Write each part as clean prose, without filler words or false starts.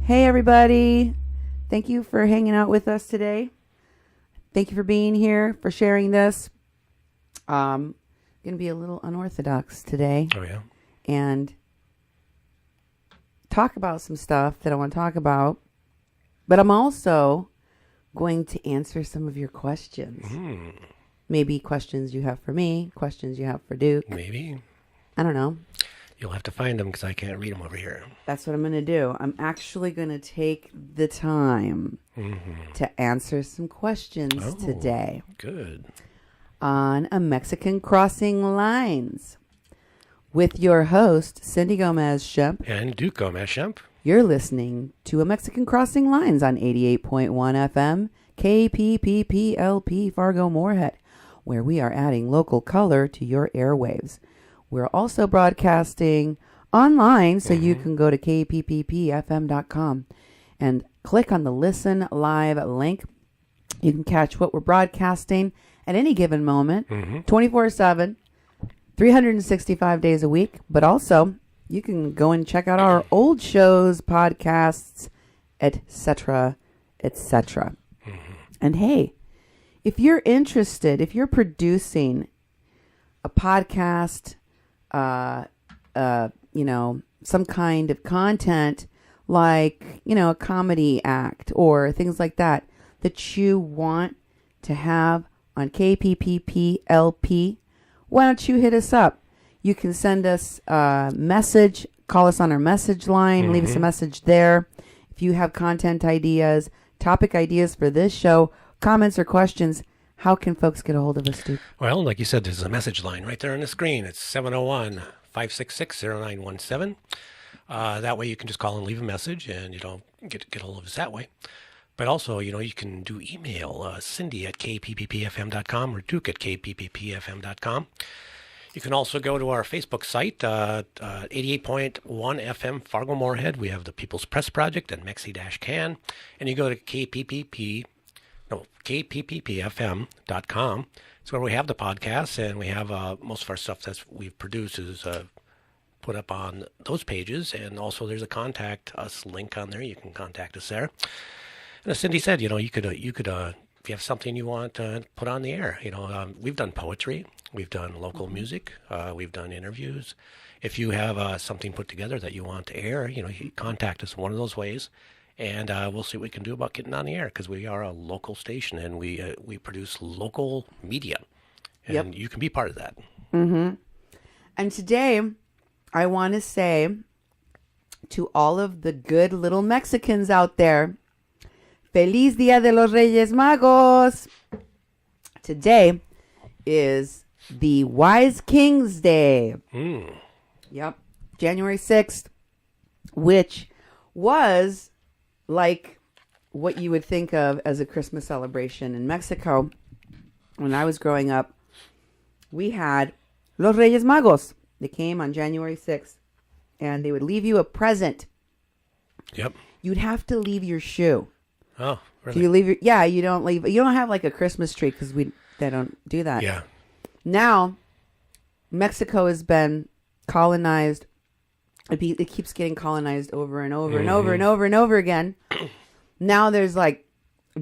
Hey, everybody. Thank you for hanging out with us today. Thank you for being here, for sharing this. Going to be a little unorthodox today. Oh, yeah? And talk about some stuff that I want to talk about. But I'm also going to answer some of your questions. Maybe questions you have for me, questions you have for Duke. Maybe. I don't know. You'll have to find them because I can't read them over here. That's what I'm going to do. I'm actually going to take the time to answer some questions today. Good. On a Mexican Crossing Lines with your host, Cindy Gomez-Schempp. And Duke Gomez-Schempp. You're listening to a Mexican Crossing Lines on 88.1 FM, KPPP-LP Fargo-Moorhead, where we are adding local color to your airwaves. We're also broadcasting online, so you can go to kpppfm.com and click on the Listen Live link. You can catch what we're broadcasting at any given moment, 24/7, 365 days a week. But also, you can go and check out our old shows, podcasts, etc., etc. And hey, if you're interested, if you're producing a podcast, some kind of content like, a comedy act or things like that you want to have on KPPP-LP, why don't you hit us up? You can send us a message, call us on our message line, leave us a message there. If you have content ideas, topic ideas for this show, comments or questions, how can folks get a hold of us, Duke? Well, like you said, there's a message line right there on the screen. It's 701-566-0917. That way you can just call and leave a message and, get a hold of us that way. But also, you can do email, Cindy at kpppfm.com or Duke at kpppfm.com. You can also go to our Facebook site, 88.1 FM Fargo-Moorhead. We have the People's Press Project and Mexi-Can. And you go to kpppfm.com. It's where we have the podcasts, and we have most of our stuff that we've produced is put up on those pages. And also there's a contact us link on there. You can contact us there. And as Cindy said, you could if you have something you want to put on the air, we've done poetry, we've done local music, we've done interviews. If you have something put together that you want to air, you contact us one of those ways, and we'll see what we can do about getting on the air, because we are a local station and we produce local media, and you can be part of that. And today, I want to say to all of the good little Mexicans out there, Feliz Dia de los Reyes Magos. Today is the Wise King's Day. Yep. January 6th, which was like what you would think of as a Christmas celebration in Mexico. When I was growing up, we had Los Reyes Magos. They came on January 6th, and they would leave you a present. Yep. You'd have to leave your shoe. Oh, really? Do you leave you don't leave. You don't have like a Christmas tree because they don't do that. Yeah. Now, Mexico has been colonized. It keeps getting colonized over and over and over and over and over again. Now there's like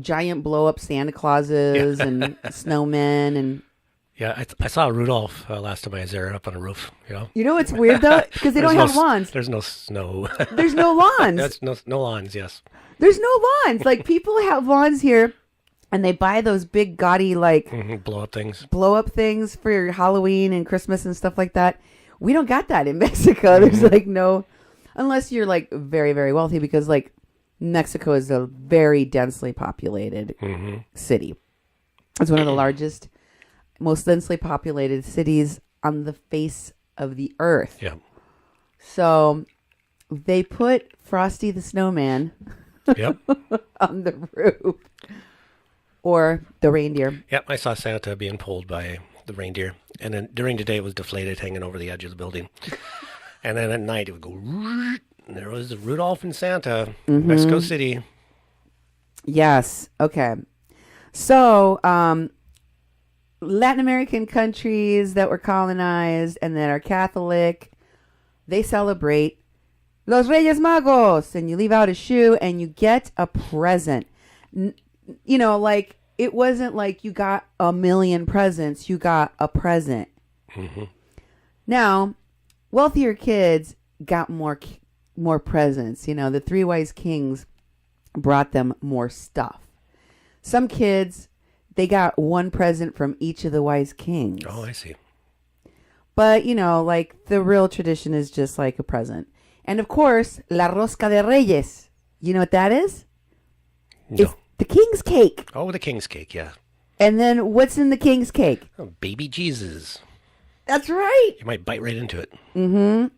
giant blow up Santa Clauses and snowmen and. Yeah, I saw Rudolph last time I was there up on a roof. You know what's weird though, because they don't have lawns. There's no snow. There's no lawns. There's no lawns. Yes. There's no lawns. Like, people have lawns here, and they buy those big gaudy blow up things for Halloween and Christmas and stuff like that. We don't got that in Mexico. There's like no, unless you're like very, very wealthy, because like Mexico is a very densely populated city. It's one of the largest, most densely populated cities on the face of the earth. Yeah. So they put Frosty the Snowman on the roof. Or the reindeer. Yep, I saw Santa being pulled by the reindeer. And then during the day it was deflated, hanging over the edge of the building. And then at night it would go, and there was Rudolph and Santa, Mexico City. Yes. Okay. So, Latin American countries that were colonized and that are Catholic, they celebrate Los Reyes Magos, and you leave out a shoe and you get a present. You know, like, it wasn't like you got a million presents, you got a present. Mm-hmm. Now, wealthier kids got more presents. You know, the three wise kings brought them more stuff. Some kids, they got one present from each of the wise kings. Oh, I see. But, you know, like, the real tradition is just like a present. And, of course, La Rosca de Reyes. You know what that is? No. It's the king's cake. Oh, the king's cake, yeah. And then what's in the king's cake? Oh, baby Jesus. That's right. You might bite right into it. Mm-hmm.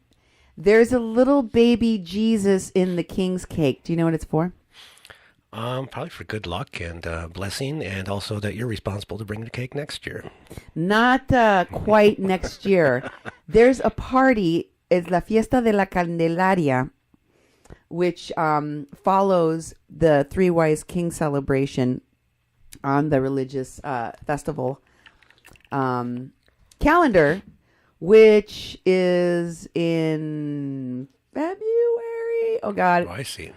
There's a little baby Jesus in the king's cake. Do you know what it's for? Probably for good luck and blessing, and also that you're responsible to bring the cake next year. Not quite next year. There's a party. It's La Fiesta de la Candelaria, which follows the Three Wise King celebration on the religious festival calendar, which is in February. Oh, God. Oh, I see.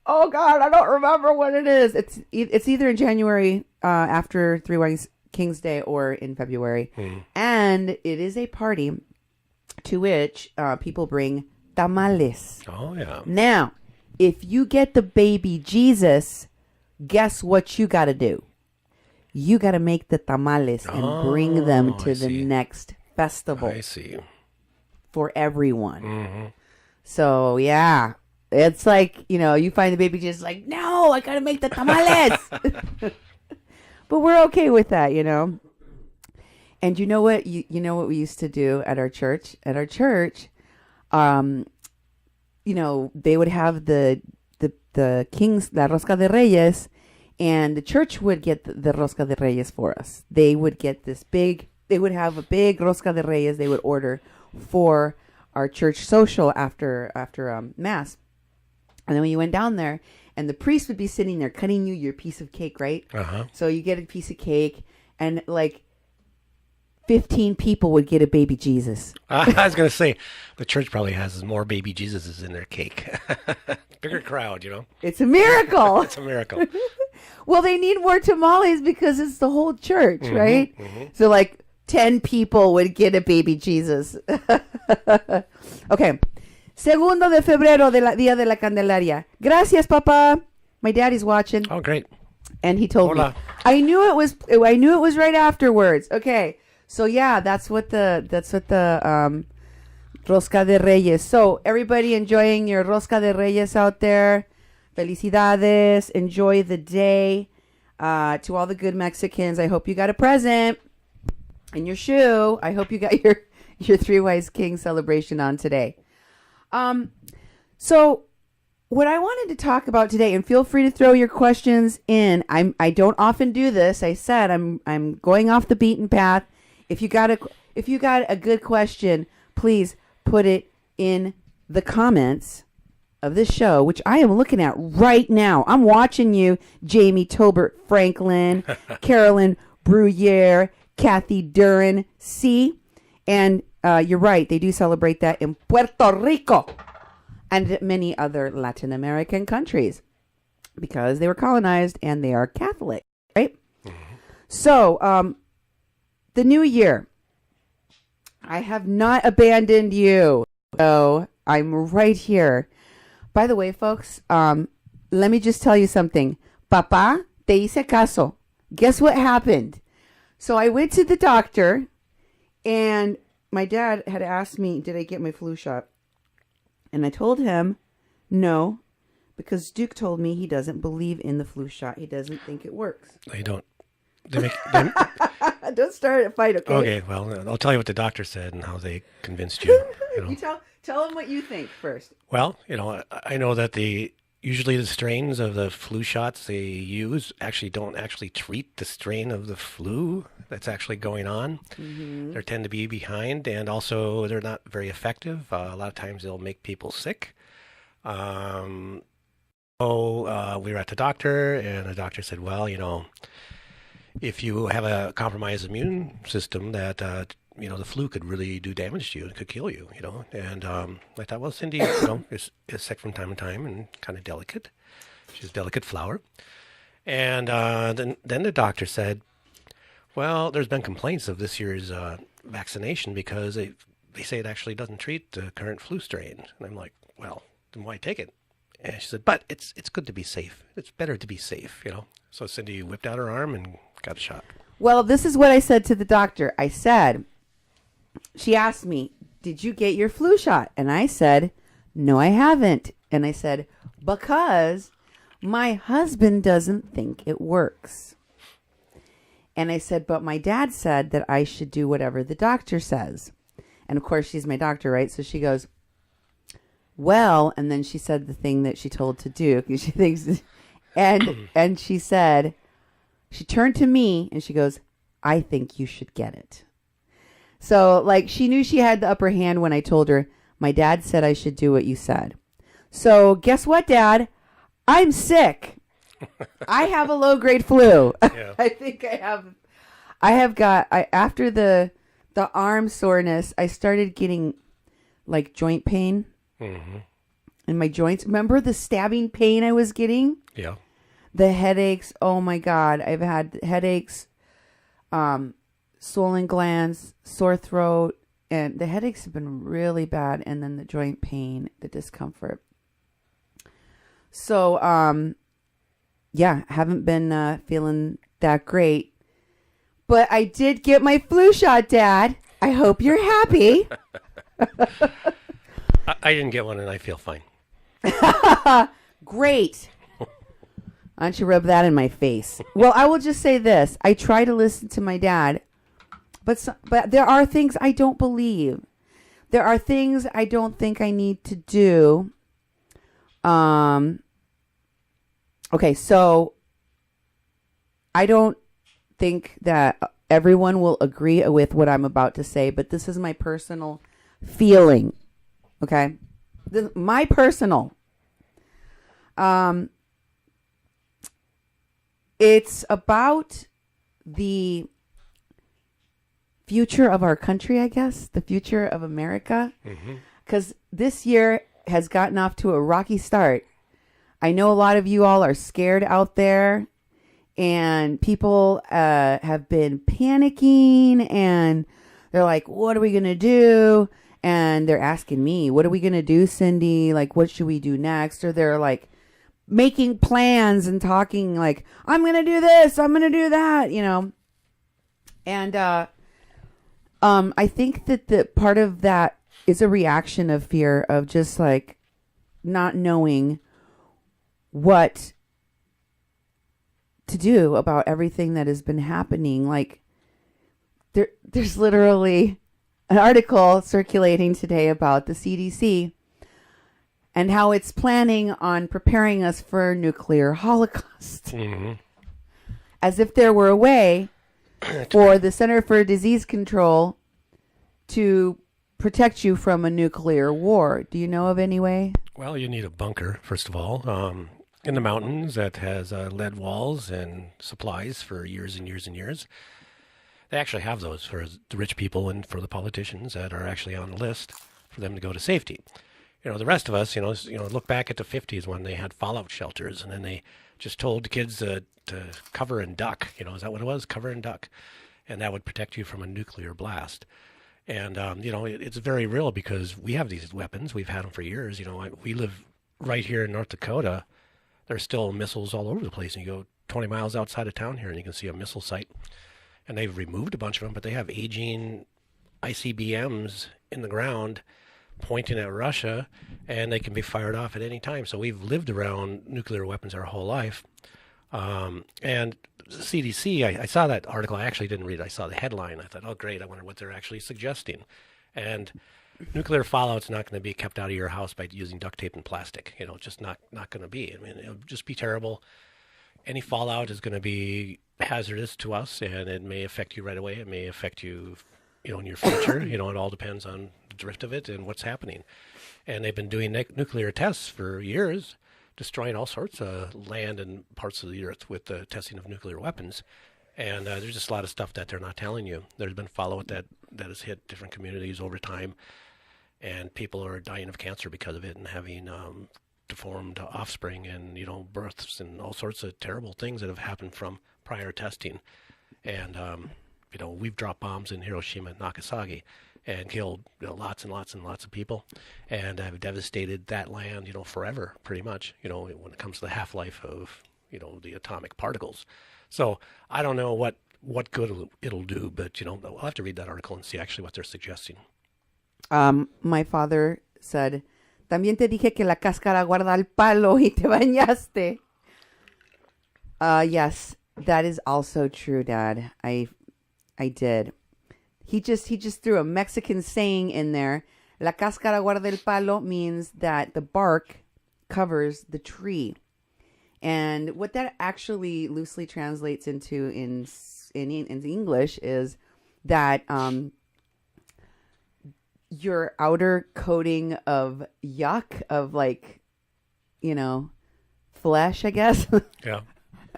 Oh, God, I don't remember what it is. It's either in January after Three Wise Kings Day or in February. And it is a party to which people bring tamales. Oh, yeah. Now, if you get the baby Jesus, guess what you got to do? You got to make the tamales and bring them to the next festival. I see. For everyone. Mm-hmm. So, yeah. It's like, you know, you find the baby Jesus like, no, I got to make the tamales. But we're okay with that, you know. And you know what? You know what we used to do at our church? At our church, you know, they would have the kings, la Rosca de Reyes, and the church would get the Rosca de Reyes for us. They would get they would have a big Rosca de Reyes they would order for our church social after Mass. And then when you went down there, and the priest would be sitting there cutting you your piece of cake, right? Uh-huh. So you get a piece of cake, and like 15 people would get a baby Jesus. I was going to say, the church probably has more baby Jesuses in their cake. Bigger crowd, you know. It's a miracle. It's a miracle. Well, they need more tamales because it's the whole church, right? Mm-hmm. So like 10 people would get a baby Jesus. Okay. Segundo de febrero, Día de la Candelaria. Gracias, Papa. My daddy's watching. Oh, great. And he told Hola. me. I knew it was right afterwards. Okay. So yeah, that's what the Rosca de Reyes. So everybody enjoying your Rosca de Reyes out there. Felicidades. Enjoy the day. To all the good Mexicans, I hope you got a present in your shoe. I hope you got your Three Wise King celebration on today. So what I wanted to talk about today, and feel free to throw your questions in. I don't often do this. I said I'm going off the beaten path. If you got a good question, please put it in the comments of this show, which I am looking at right now. I'm watching you, Jamie Tobert Franklin, Carolyn Bruyere, Kathy Duran. See? And you're right. They do celebrate that in Puerto Rico and many other Latin American countries because they were colonized and they are Catholic, right? Mm-hmm. So, the new year, I have not abandoned you. So I'm right here. By the way, folks, let me just tell you something. Papá, te hice caso. Guess what happened? So I went to the doctor, and my dad had asked me, did I get my flu shot? And I told him, no, because Duke told me he doesn't believe in the flu shot. He doesn't think it works. They don't. Don't start a fight, okay? Okay, well, I'll tell you what the doctor said and how they convinced you. You know. You tell them what you think first. Well, you know, I know that usually the strains of the flu shots they use don't actually treat the strain of the flu that's actually going on. Mm-hmm. They tend to be behind, and also they're not very effective. A lot of times they'll make people sick. We were at the doctor, and the doctor said, well, you know, if you have a compromised immune system, that the flu could really do damage to you. It could kill you, And I thought, well, Cindy, is sick from time to time and kind of delicate. She's a delicate flower. And then the doctor said, well, there's been complaints of this year's vaccination because they say it actually doesn't treat the current flu strain. And I'm like, well, then why take it? And she said, but it's good to be safe. It's better to be safe, So Cindy whipped out her arm and got a shot. Well, this is what I said to the doctor. I said, she asked me, did you get your flu shot? And I said, no, I haven't. And I said, because my husband doesn't think it works. And I said, but my dad said that I should do whatever the doctor says. And of course, she's my doctor, right? So she goes, well, and then she said the thing that she told to do because she thinks, and she said, she turned to me and she goes, I think you should get it. So like she knew she had the upper hand when I told her, my dad said I should do what you said. So guess what, Dad? I'm sick. I have a low grade flu. Yeah. I think I have got, after the arm soreness, I started getting like joint pain in my joints. Remember the stabbing pain I was getting? Yeah. The headaches. Oh my God. I've had headaches, swollen glands, sore throat, and the headaches have been really bad. And then the joint pain, the discomfort. So, yeah, haven't been feeling that great. But I did get my flu shot, Dad. I hope you're happy. I didn't get one and I feel fine. Great. Why don't you rub that in my face? Well, I will just say this. I try to listen to my dad, but there are things I don't believe. There are things I don't think I need to do. Okay, so I don't think that everyone will agree with what I'm about to say, but this is my personal feeling. Okay? My personal. It's about the future of our country, I guess, the future of America. Because this year has gotten off to a rocky start. I know a lot of you all are scared out there, and people have been panicking, and they're like, what are we going to do? And they're asking me, what are we going to do, Cindy? Like, what should we do next? Or they're like making plans and talking like, I'm going to do this, I'm going to do that, And I think that the part of that is a reaction of fear of just like not knowing what to do about everything that has been happening. Like there's literally an article circulating today about the CDC and how it's planning on preparing us for a nuclear holocaust. As if there were a way for the Center for Disease Control to protect you from a nuclear war. Do you know of any way? Well, you need a bunker, first of all, in the mountains that has lead walls and supplies for years and years and years. They actually have those for the rich people and for the politicians that are actually on the list for them to go to safety. The rest of us, look back at the 50s when they had fallout shelters, and then they just told kids to cover and duck. Is that what it was? Cover and duck. And that would protect you from a nuclear blast. And, it's very real because we have these weapons. We've had them for years. We live right here in North Dakota. There's still missiles all over the place. And you go 20 miles outside of town here and you can see a missile site. And they've removed a bunch of them, but they have aging ICBMs in the ground pointing at Russia, and they can be fired off at any time. So we've lived around nuclear weapons our whole life. And the CDC, I saw that article. I actually didn't read it. I saw the headline. I thought, oh, great. I wonder what they're actually suggesting. And nuclear fallout's not going to be kept out of your house by using duct tape and plastic. Just not going to be. I mean, it'll just be terrible. Any fallout is going to be hazardous to us, and it may affect you right away. It may affect you, in your future. It all depends on the drift of it and what's happening. And they've been doing nuclear tests for years, destroying all sorts of land and parts of the earth with the testing of nuclear weapons. And there's just a lot of stuff that they're not telling you. There's been fallout that has hit different communities over time, and people are dying of cancer because of it and having deformed offspring and, births and all sorts of terrible things that have happened from prior testing. And, we've dropped bombs in Hiroshima and Nagasaki and killed lots and lots and lots of people, and have devastated that land, forever, pretty much, when it comes to the half-life of, the atomic particles. So I don't know what good it'll do, but, I'll have to read that article and see actually what they're suggesting. My father said, también te dije que la cáscara guarda el palo y te bañaste. Yes, that is also true, Dad. I did. He just threw a Mexican saying in there. La cáscara guarda el palo means that the bark covers the tree. And what that actually loosely translates into in English is that your outer coating of yuck, of flesh, I guess. Yeah.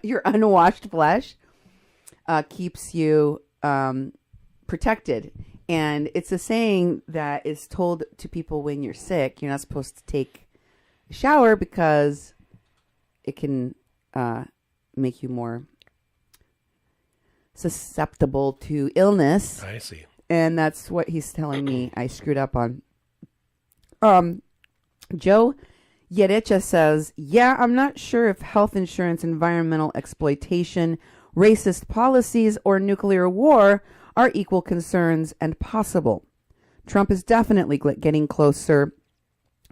Your unwashed flesh keeps you protected. And it's a saying that is told to people when you're sick. You're not supposed to take a shower because it can make you more susceptible to illness. I see. And that's what he's telling me I screwed up on. Joe Yerecha says, yeah, I'm not sure if health insurance, environmental exploitation, racist policies, or nuclear war are equal concerns and possible. Trump is definitely getting closer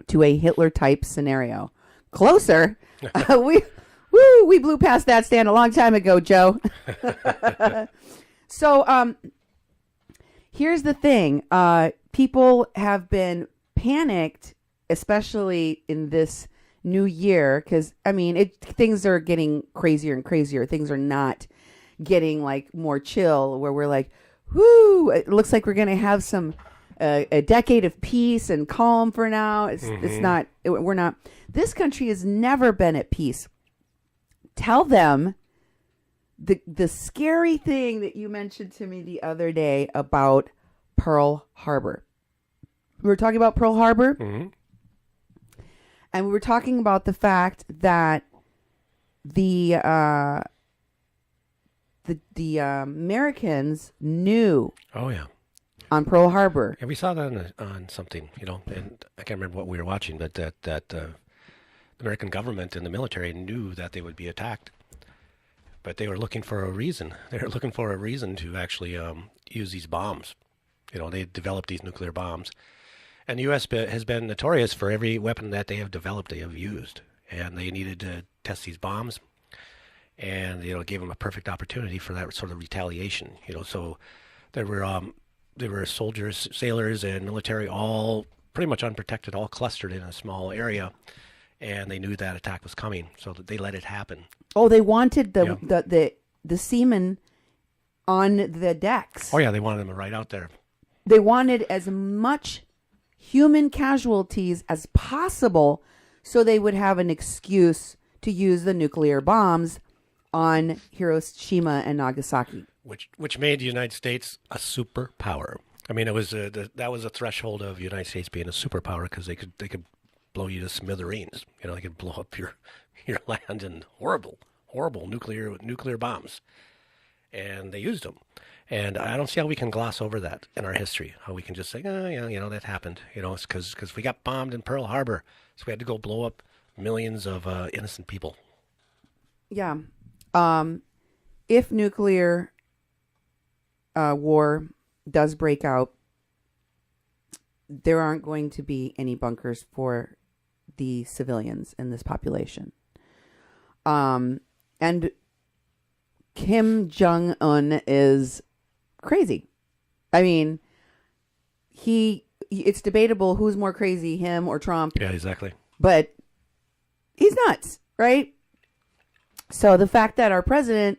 to a Hitler-type scenario. Closer? We blew past that stand a long time ago, Joe. So, here's the thing. People have been panicked, especially in this new year, because, things are getting crazier and crazier. Things are not getting, more chill, where we're like, whoo, it looks like we're going to have a decade of peace and calm for now. It's not, we're not. This country has never been at peace. Tell them the scary thing that you mentioned to me the other day about Pearl Harbor. We were talking about Pearl Harbor, and we were talking about the fact that the Americans knew. Oh yeah. On Pearl Harbor. Yeah, we saw that on something, and I can't remember what we were watching, but that the American government and the military knew that they would be attacked, but they were looking for a reason. They were looking for a reason to actually use these bombs. They developed these nuclear bombs, and the U.S. has been notorious for every weapon that they have developed, they have used, and they needed to test these bombs, and gave them a perfect opportunity for that sort of retaliation. So there were soldiers, sailors, and military all pretty much unprotected, all clustered in a small area, and they knew that attack was coming, so that they let it happen. Oh, they wanted the seamen on the decks. Oh yeah, they wanted them right out there. They wanted as much human casualties as possible, so they would have an excuse to use the nuclear bombs on Hiroshima and Nagasaki. Which made the United States a superpower. It was that was a threshold of the United States being a superpower, because they could blow you to smithereens. They could blow up your land in horrible nuclear bombs, and they used them. And I don't see how we can gloss over that in our history. How we can just say, that happened. It's because we got bombed in Pearl Harbor, so we had to go blow up millions of innocent people. Yeah. If nuclear war does break out, there aren't going to be any bunkers for the civilians in this population. And Kim Jong-un is crazy. It's debatable who's more crazy, him or Trump. Yeah, exactly. But he's nuts, right? So the fact that our president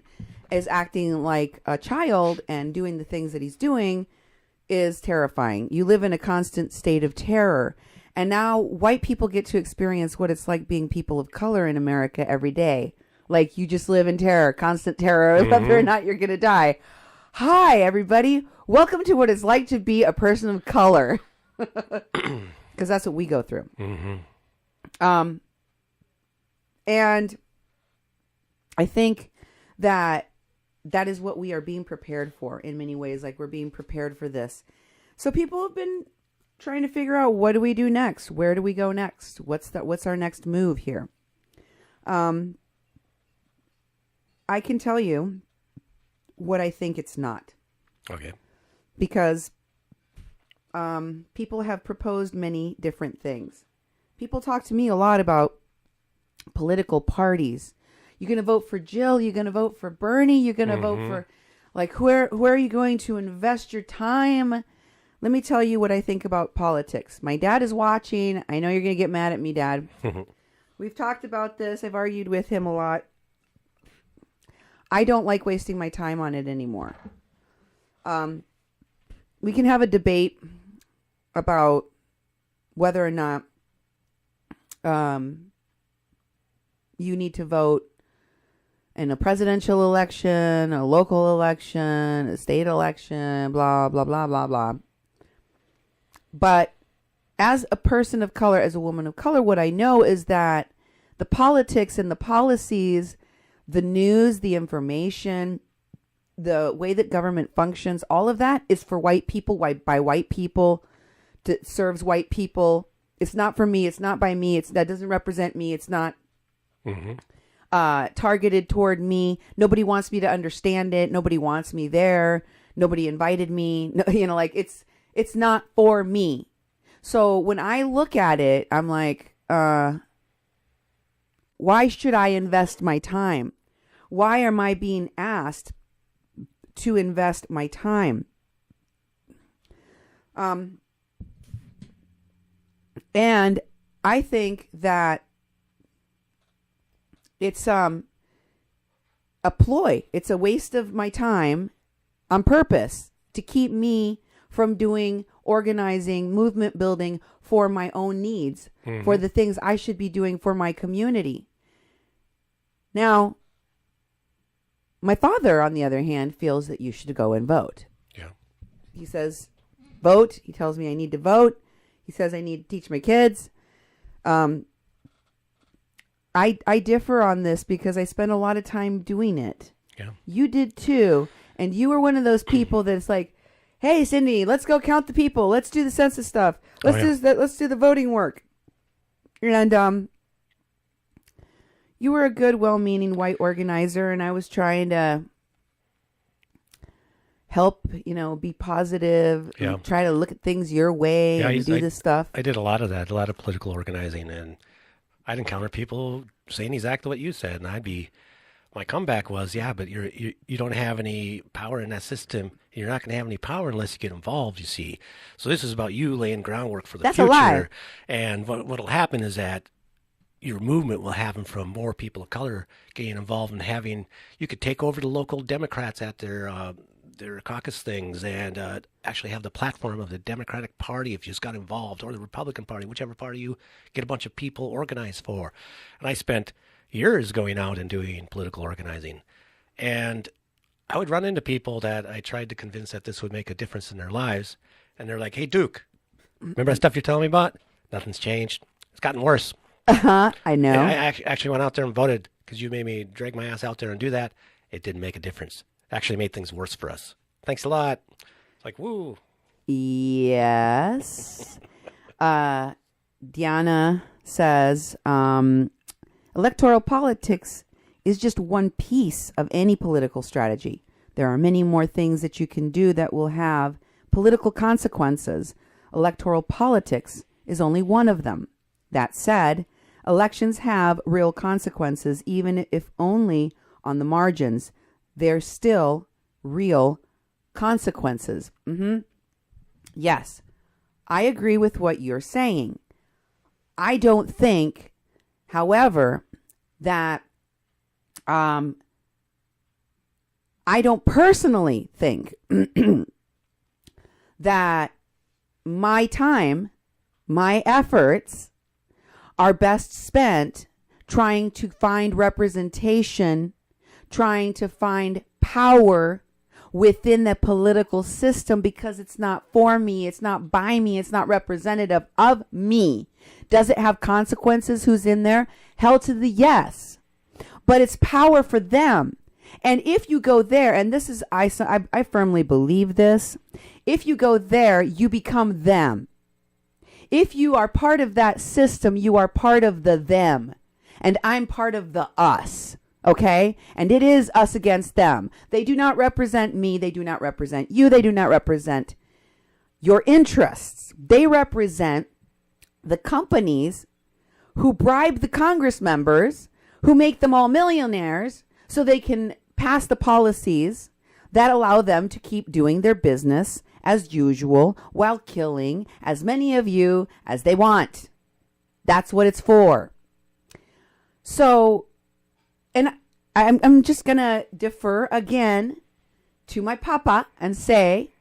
is acting like a child and doing the things that he's doing is terrifying. You live in a constant state of terror. And now white people get to experience what it's like being people of color in America every day. Like you just live in terror, constant terror, whether or not you're going to die. Hi, everybody. Welcome to what it's like to be a person of color. Because that's what we go through. And I think that is what we are being prepared for in many ways. Like we're being prepared for this. So people have been trying to figure out, what do we do next? Where do we go next? What's our next move here? I can tell you what I think it's not. Okay. Because people have proposed many different things. People talk to me a lot about political parties. You're going to vote for Jill. You're going to vote for Bernie. You're going to vote for, like, where are you going to invest your time? Let me tell you what I think about politics. My dad is watching. I know you're going to get mad at me, Dad. We've talked about this. I've argued with him a lot. I don't like wasting my time on it anymore. We can have a debate about whether or not you need to vote in a presidential election, a local election, a state election, blah, blah, blah, blah, blah. But as a person of color, as a woman of color, what I know is that the politics and the policies, the news, the information, the way that government functions, all of that is for white people, by white people, that serves white people. It's not for me. It's not by me. That doesn't represent me. It's not targeted toward me. Nobody wants me to understand it. Nobody wants me there. Nobody invited me. No, like it's not for me. So when I look at it, I'm like, why should I invest my time? Why am I being asked to invest my time? And I think that it's a ploy. It's a waste of my time on purpose to keep me from doing organizing, movement building for my own needs, for the things I should be doing for my community. Now, my father, on the other hand, feels that you should go and vote. Yeah. He says, vote. He tells me I need to vote. He says I need to teach my kids. I differ on this because I spent a lot of time doing it. Yeah. You did too. And you were one of those people that's like, hey, Cindy, let's go count the people. Let's do the census stuff. Let's do the voting work. And you were a good, well-meaning white organizer, and I was trying to help, be positive, and try to look at things your way and do this stuff. I did a lot of that, a lot of political organizing, and I'd encounter people saying exactly what you said, and my comeback was, but you don't have any power in that system. You're not going to have any power unless you get involved, you see. So this is about you laying groundwork for the future. That's a lie. And what'll happen is that your movement will happen from more people of color getting involved and you could take over the local Democrats at their caucus things and actually have the platform of the Democratic Party if you just got involved, or the Republican Party, whichever party you get a bunch of people organized for. And I spent years going out and doing political organizing. And I would run into people that I tried to convince that this would make a difference in their lives. And they're like, hey, Duke, remember that stuff you're telling me about? Nothing's changed. It's gotten worse. I know. And I actually went out there and voted because you made me drag my ass out there and do that. It didn't make a difference. It actually made things worse for us. Thanks a lot. It's like, woo. Yes. Diana says, electoral politics is just one piece of any political strategy. There are many more things that you can do that will have political consequences. Electoral politics is only one of them. That said, elections have real consequences, even if only on the margins. They're still real consequences. Yes, I agree with what you're saying. I don't think, however, that I don't personally think that my time, my efforts are best spent trying to find representation, trying to find power within the political system because it's not for me, it's not by me, it's not representative of me. Does it have consequences who's in there? Hell to the yes. But it's power for them. And if you go there, and this is, I firmly believe this, if you go there, you become them. If you are part of that system, you are part of the them. And I'm part of the us. Okay? And it is us against them. They do not represent me. They do not represent you. They do not represent your interests. They represent the companies who bribe the Congress members, who make them all millionaires so they can pass the policies that allow them to keep doing their business as usual while killing as many of you as they want. That's what it's for. So, and I'm just going to defer again to my papa and say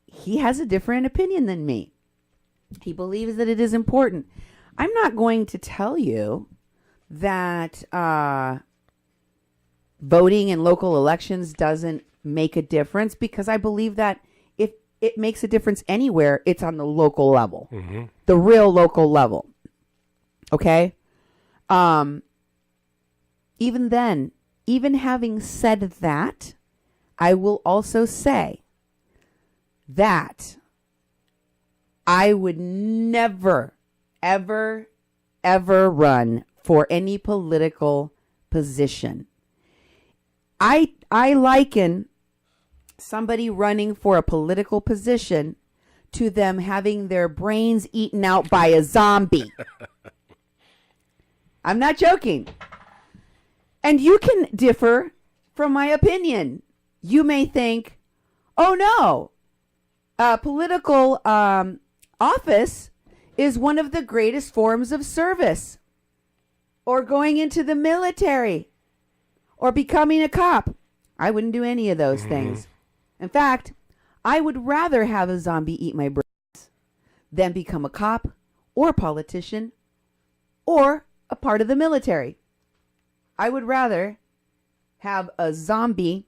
he has a different opinion than me. He believes that it is important. I'm not going to tell you that voting in local elections doesn't make a difference, because I believe that if it makes a difference anywhere, it's on the local level, the real local level. Okay? Even then, even having said that, I will also say that I would never, ever, ever run for any political position. I liken somebody running for a political position to them having their brains eaten out by a zombie. I'm not joking. And you can differ from my opinion. You may think, oh no, political office is one of the greatest forms of service, or going into the military, or becoming a cop. I wouldn't do any of those things. In fact, I would rather have a zombie eat my brains than become a cop or a politician or a part of the military. I would rather have a zombie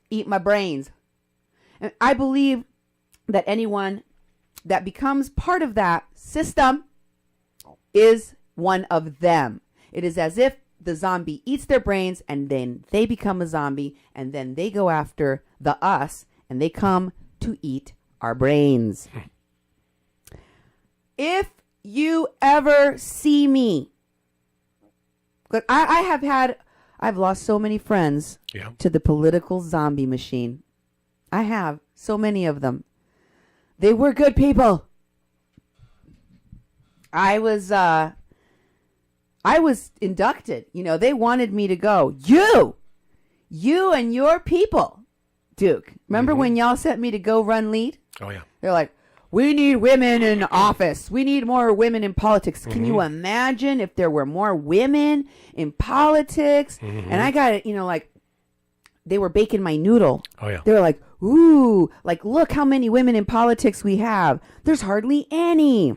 eat my brains. And I believe that anyone that becomes part of that system is one of them. It is as if the zombie eats their brains and then they become a zombie, and then they go after the us and they come to eat our brains. If you ever see me, look, I've lost so many friends to the political zombie machine. I have so many of them. They were good people. I was inducted. You know, they wanted me to go. You and your people, Duke. Remember when y'all sent me to go run lead? Oh, yeah. They're like, we need women in office. We need more women in politics. Can you imagine if there were more women in politics? And I got it, you know, like, they were baking my noodle. Oh, yeah. They were like, ooh, like, look how many women in politics we have. There's hardly any.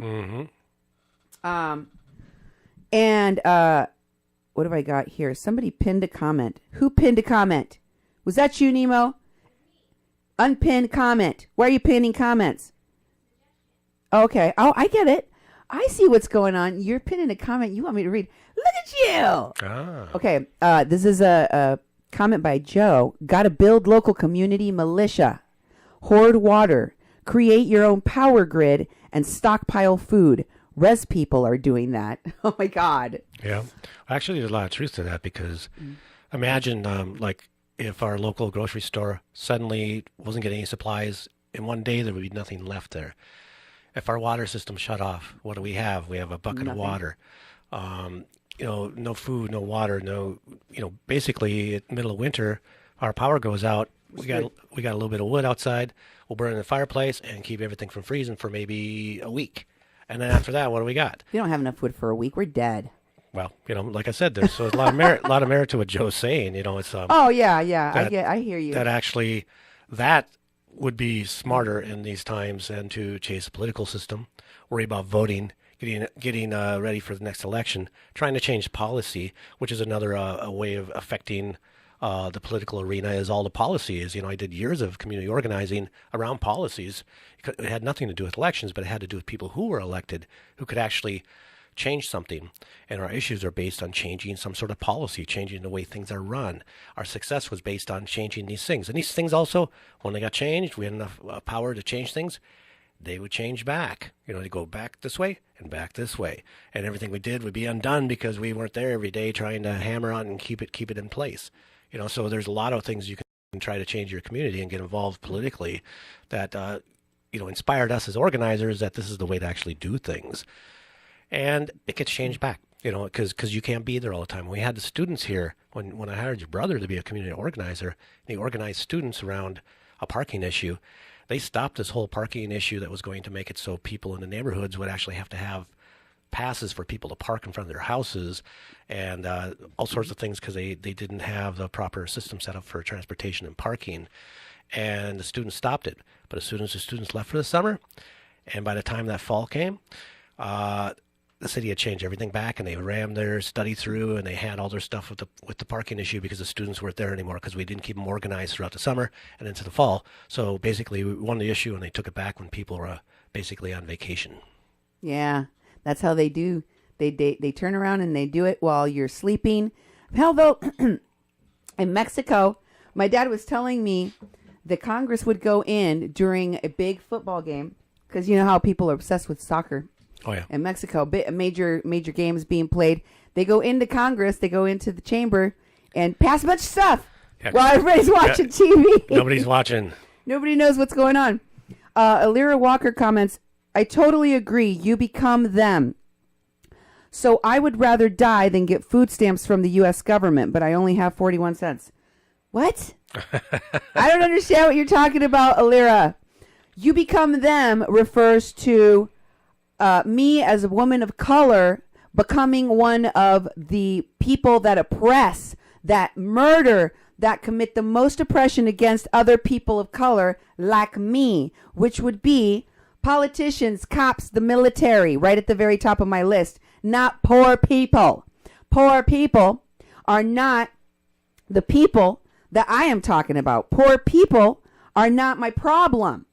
And what have I got here? Somebody pinned a comment. Who pinned a comment? Was that you, Nemo? Unpinned comment. Why are you pinning comments? Okay. Oh, I get it. I see what's going on. You're pinning a comment you want me to read. Look at you. Ah. Okay. This is a comment by Joe. Got to build local community militia. Hoard water. Create your own power grid and stockpile food. Res people are doing that. Oh, my God. Yeah. Actually, there's a lot of truth to that, because imagine like if our local grocery store suddenly wasn't getting any supplies, in one day there would be nothing left there. If our water system shut off, what do we have? We have a bucket of water. You know, no food, no water, no, you know, basically in the middle of winter, our power goes out. We got a little bit of wood outside. We'll burn in the fireplace and keep everything from freezing for maybe a week. And then after that, what do we got? We don't have enough wood for a week. We're dead. Well, you know, like I said, there's a lot of merit, a lot of merit to what Joe's saying. You know, it's oh yeah. I hear you. That actually, that would be smarter in these times than to chase a political system, worry about voting, getting ready for the next election, trying to change policy, which is another a way of affecting the political arena, is all the policies. I did years of community organizing around policies. It had nothing to do with elections, but it had to do with people who were elected, who could actually change something. And our issues are based on changing some sort of policy, changing the way things are run. Our success was based on changing these things. And these things also, when they got changed, we had enough power to change things, they would change back. They go back this way and back this way. And everything we did would be undone because we weren't there every day trying to hammer on and keep it in place. So there's a lot of things you can try to change your community and get involved politically that, inspired us as organizers that this is the way to actually do things. And it gets changed back, because you can't be there all the time. We had the students here when I hired your brother to be a community organizer, and he organized students around a parking issue. They stopped this whole parking issue that was going to make it so people in the neighborhoods would actually have to have passes for people to park in front of their houses and all sorts of things, because they didn't have the proper system set up for transportation and parking. And the students stopped it. But as soon as the students left for the summer, and by the time that fall came, the city had changed everything back, and they rammed their study through, and they had all their stuff with the parking issue because the students weren't there anymore, because we didn't keep them organized throughout the summer and into the fall. So basically, we won the issue, and they took it back when people were basically on vacation. Yeah, that's how they do. They turn around and they do it while you're sleeping. Hell, though, in Mexico, my dad was telling me that Congress would go in during a big football game, because you know how people are obsessed with soccer. Oh, yeah. In Mexico, major games being played. They go into Congress, they go into the chamber, and pass a bunch of stuff while everybody's watching TV. Nobody's watching. Nobody knows what's going on. Alira Walker comments, I totally agree. You become them. So I would rather die than get food stamps from the U.S. government, but I only have 41 cents. What? I don't understand what you're talking about, Alira. You become them refers to me as a woman of color becoming one of the people that oppress, that murder, that commit the most oppression against other people of color like me, which would be politicians, cops, the military, right at the very top of my list, not poor people. Poor people are not the people that I am talking about. Poor people are not my problem.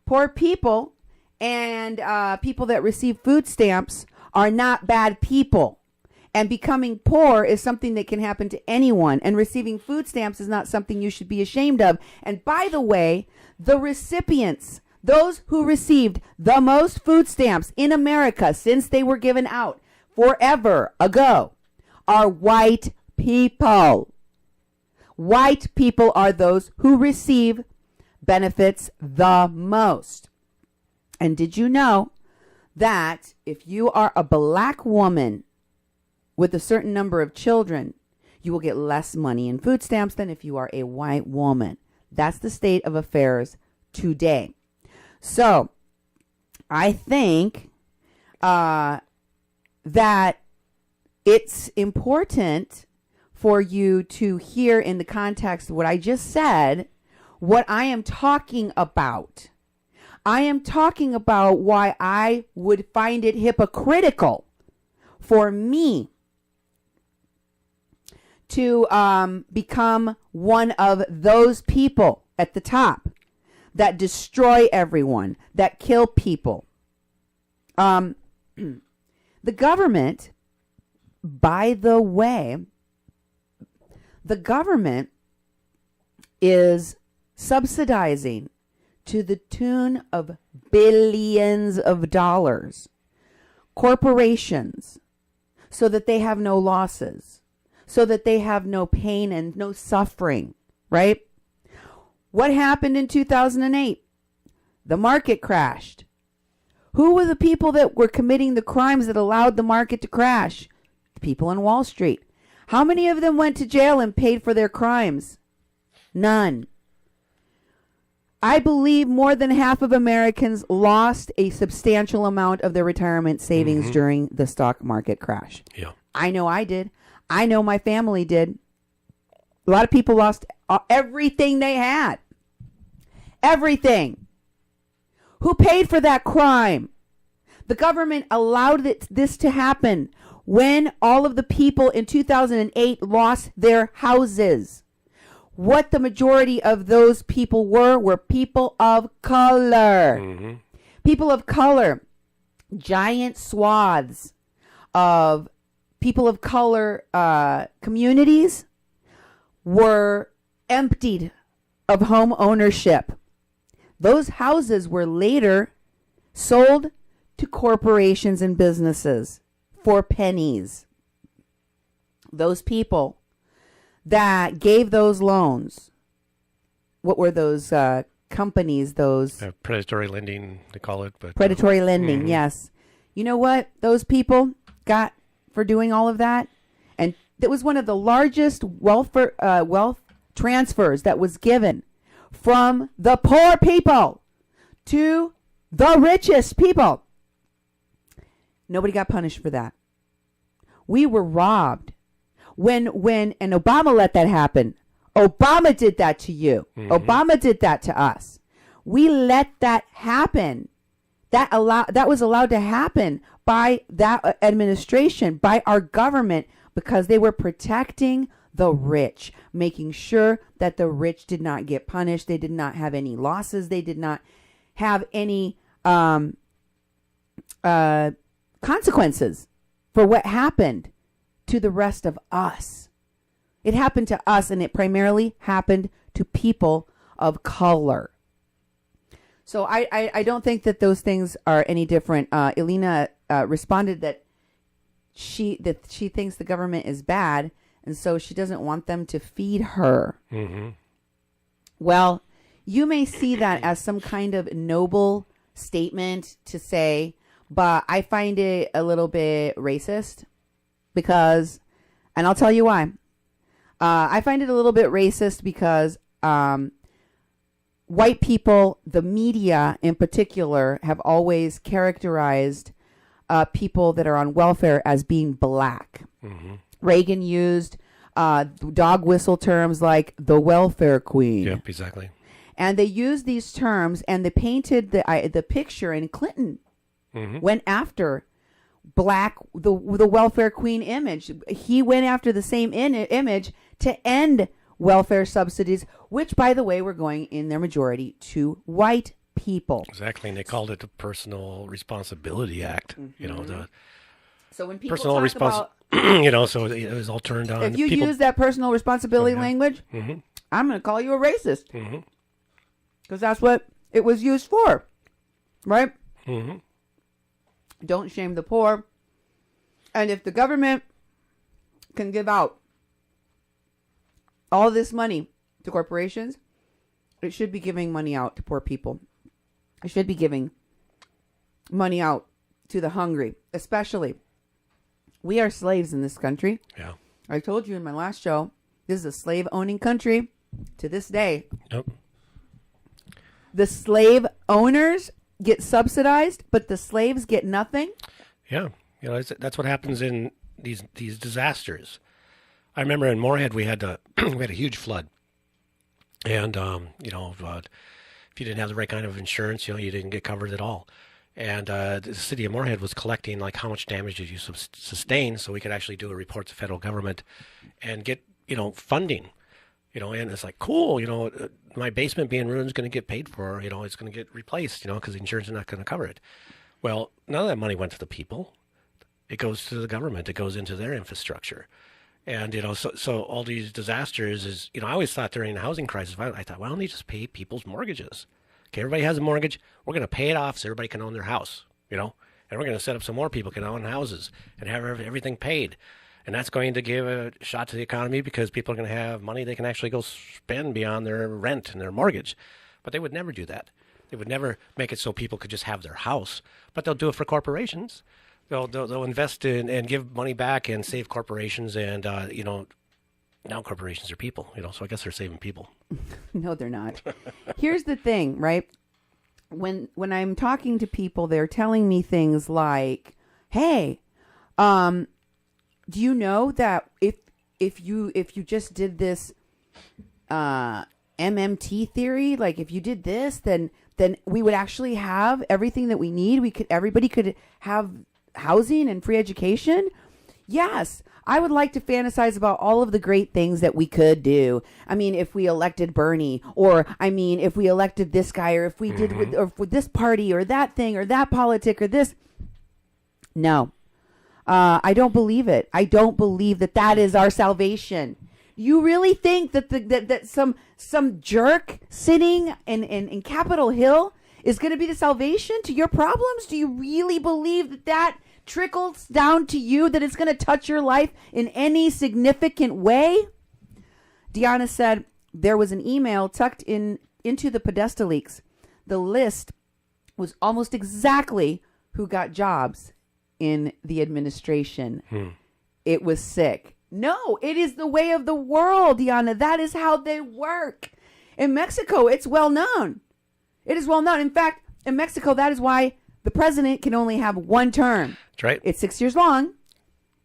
Poor people and people that receive food stamps are not bad people. And becoming poor is something that can happen to anyone. And receiving food stamps is not something you should be ashamed of. And by the way, the recipients, those who received the most food stamps in America since they were given out forever ago, are white people. White people are those who receive benefits the most. And did you know that if you are a black woman with a certain number of children, you will get less money in food stamps than if you are a white woman? That's the state of affairs today. So I think that it's important for you to hear in the context of what I just said, what I am talking about. I am talking about why I would find it hypocritical for me to become one of those people at the top that destroy everyone, that kill people. The government, by the way, the government is subsidizing to the tune of billions of dollars corporations so that they have no losses, so that they have no pain and no suffering, right? What happened in 2008? The market crashed. Who were the people that were committing the crimes that allowed the market to crash? The people on Wall Street. How many of them went to jail and paid for their crimes? None. I believe more than half of Americans lost a substantial amount of their retirement savings during the stock market crash. Yeah. I know I did. I know my family did. A lot of people lost everything they had. Everything. Who paid for that crime? The government allowed this to happen when all of the people in 2008 lost their houses. What the majority of those people were people of color. Mm-hmm. People of color. Giant swaths of people of color communities were emptied of home ownership. Those houses were later sold to corporations and businesses for pennies. Those people that gave those loans, what were those companies, those... predatory lending, they call it. But predatory lending, yes. You know what those people got for doing all of that? And it was one of the largest wealth transfers that was given from the poor people to the richest people. Nobody got punished for that. We were robbed. When and Obama let that happen. Obama did that to you. Mm-hmm. Obama did that to us. We let that happen. That was allowed to happen by that administration, by our government, because they were protecting the rich, making sure that the rich did not get punished. They did not have any losses. They did not have any consequences for what happened to the rest of us. It happened to us, and it primarily happened to people of color. So I don't think that those things are any different. Elena responded that she thinks the government is bad, and so she doesn't want them to feed her. Mm-hmm. Well, you may see that as some kind of noble statement to say, but I find it a little bit racist because, and I'll tell you why. I find it a little bit racist because white people, the media in particular, have always characterized people that are on welfare as being black. Mm-hmm. Reagan used dog whistle terms like the welfare queen. Yep, exactly. And they used these terms, and they painted the picture, and Clinton went after black, the welfare queen image. He went after the same image to end welfare subsidies, which, by the way, were going in their majority to white people. Exactly, and they called it the Personal Responsibility Act. Mm-hmm. You know, so when people personal talk about, you know, so it was all turned on. if you use that personal responsibility language, mm-hmm. I'm going to call you a racist, because mm-hmm. that's what it was used for, right? Mm-hmm. Don't shame the poor. And if the government can give out all this money to corporations, it should be giving money out to poor people. It should be giving money out to the hungry, especially. We are slaves in this country. Yeah. I told you in my last show, this is a slave-owning country to this day. Yep. The slave owners get subsidized, but the slaves get nothing. Yeah. You know, that's what happens in these disasters. I remember in Moorhead we had we had a huge flood, and you know, if you didn't have the right kind of insurance, you know, you didn't get covered at all. And the city of Moorhead was collecting like how much damage did you sustain, so we could actually do a report to the federal government and get, you know, funding. You know, and it's like, cool, you know, my basement being ruined is going to get paid for. You know, it's going to get replaced. You know, because the insurance is not going to cover it. Well, none of that money went to the people. It goes to the government. It goes into their infrastructure. And, you know, so all these disasters is, you know, I always thought during the housing crisis, I thought, why don't they just pay people's mortgages? Okay, everybody has a mortgage. We're going to pay it off so everybody can own their house, you know, and we're going to set up some more people can own houses and have everything paid. And that's going to give a shot to the economy because people are going to have money they can actually go spend beyond their rent and their mortgage. But they would never do that. They would never make it so people could just have their house, but they'll do it for corporations. They'll invest in and give money back and save corporations, and you know, now corporations are people, you know, so I guess they're saving people. No, they're not. Here's the thing, right? When I'm talking to people, they're telling me things like, "Hey, do you know that if you just did this MMT theory, like if you did this, then then we would actually have everything that we need. Everybody could have housing and free education. Yes, I would like to fantasize about all of the great things that we could do. I mean, if we elected Bernie, or I mean, if we elected this guy, or if we did with this party or that thing or that politic or this. No, I don't believe it. I don't believe that is our salvation. You really think that that some jerk sitting in Capitol Hill is going to be the salvation to your problems? Do you really believe that trickles down to you, that it's going to touch your life in any significant way? Deanna said there was an email tucked into the Podesta leaks. The list was almost exactly who got jobs in the administration. It was sick. No, it is the way of the world, Deanna. That is how they work. In Mexico, it's well known. It is well known. In fact, in Mexico, that is why the president can only have one term. That's right. It's 6 years long.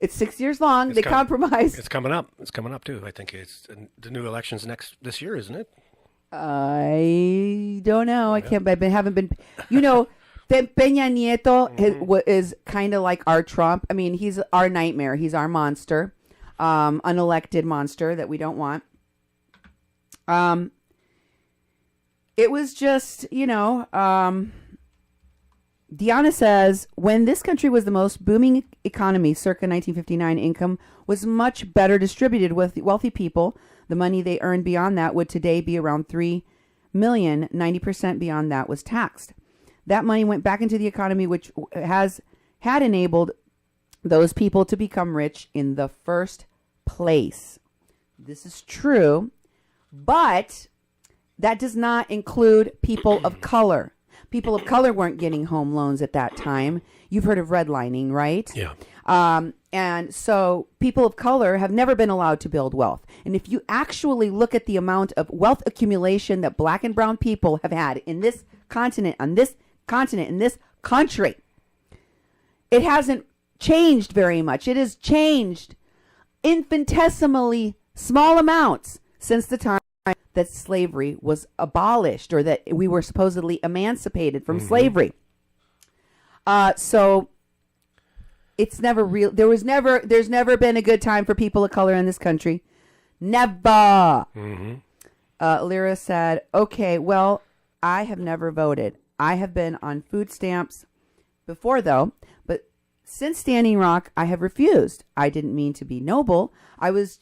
They compromise. It's coming up. It's coming up, too. I think it's the new election's this year, isn't it? I don't know. I haven't been. You know, Peña Nieto is kind of like our Trump. I mean, he's our nightmare. He's our monster. Unelected monster that we don't want. It was just, Deanna says, when this country was the most booming economy circa 1959, income was much better distributed with wealthy people. The money they earned beyond that would today be around $3 million. 90% beyond that was taxed. That money went back into the economy, which had enabled those people to become rich in the first place. This is true, but that does not include people of color. People of color weren't getting home loans at that time. You've heard of redlining, right? Yeah. And so people of color have never been allowed to build wealth. And if you actually look at the amount of wealth accumulation that black and brown people have had in this continent, in this country, it hasn't changed very much. It has changed infinitesimally small amounts since the time that slavery was abolished, or that we were supposedly emancipated from slavery. So it's never real. There's never been a good time for people of color in this country. Never. Lyra said, okay, well, I have never voted. I have been on food stamps before, though, but since Standing Rock, I have refused. I didn't mean to be noble. I was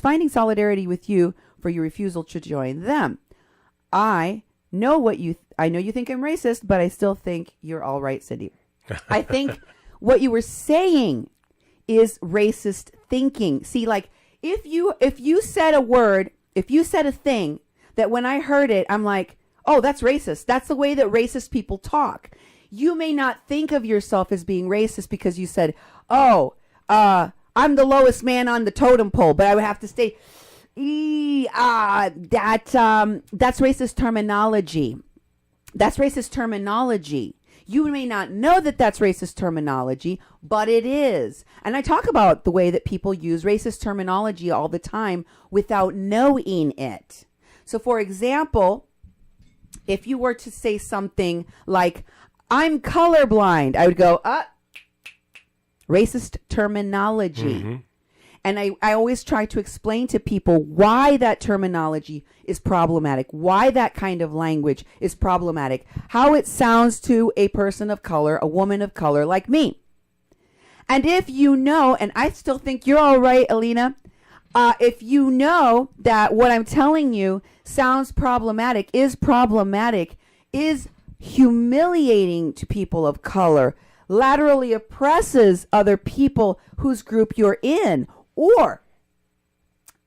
finding solidarity with you for your refusal to join them. I know you think I'm racist, but I still think you're all right, Cindy. I think what you were saying is racist thinking. See, like if you said a thing that when I heard it, I'm like, oh, that's racist. That's the way that racist people talk. You may not think of yourself as being racist because you said, oh, I'm the lowest man on the totem pole, but I would have to stay. That's racist terminology. That's racist terminology. You may not know that that's racist terminology, but it is. And I talk about the way that people use racist terminology all the time without knowing it. So, for example, if you were to say something like, I'm colorblind, I would go, racist terminology. And I always try to explain to people why that terminology is problematic, why that kind of language is problematic, how it sounds to a person of color, a woman of color like me. And if you know, and I still think you're all right, Alina, if you know that what I'm telling you sounds problematic, is humiliating to people of color, laterally oppresses other people whose group you're in, or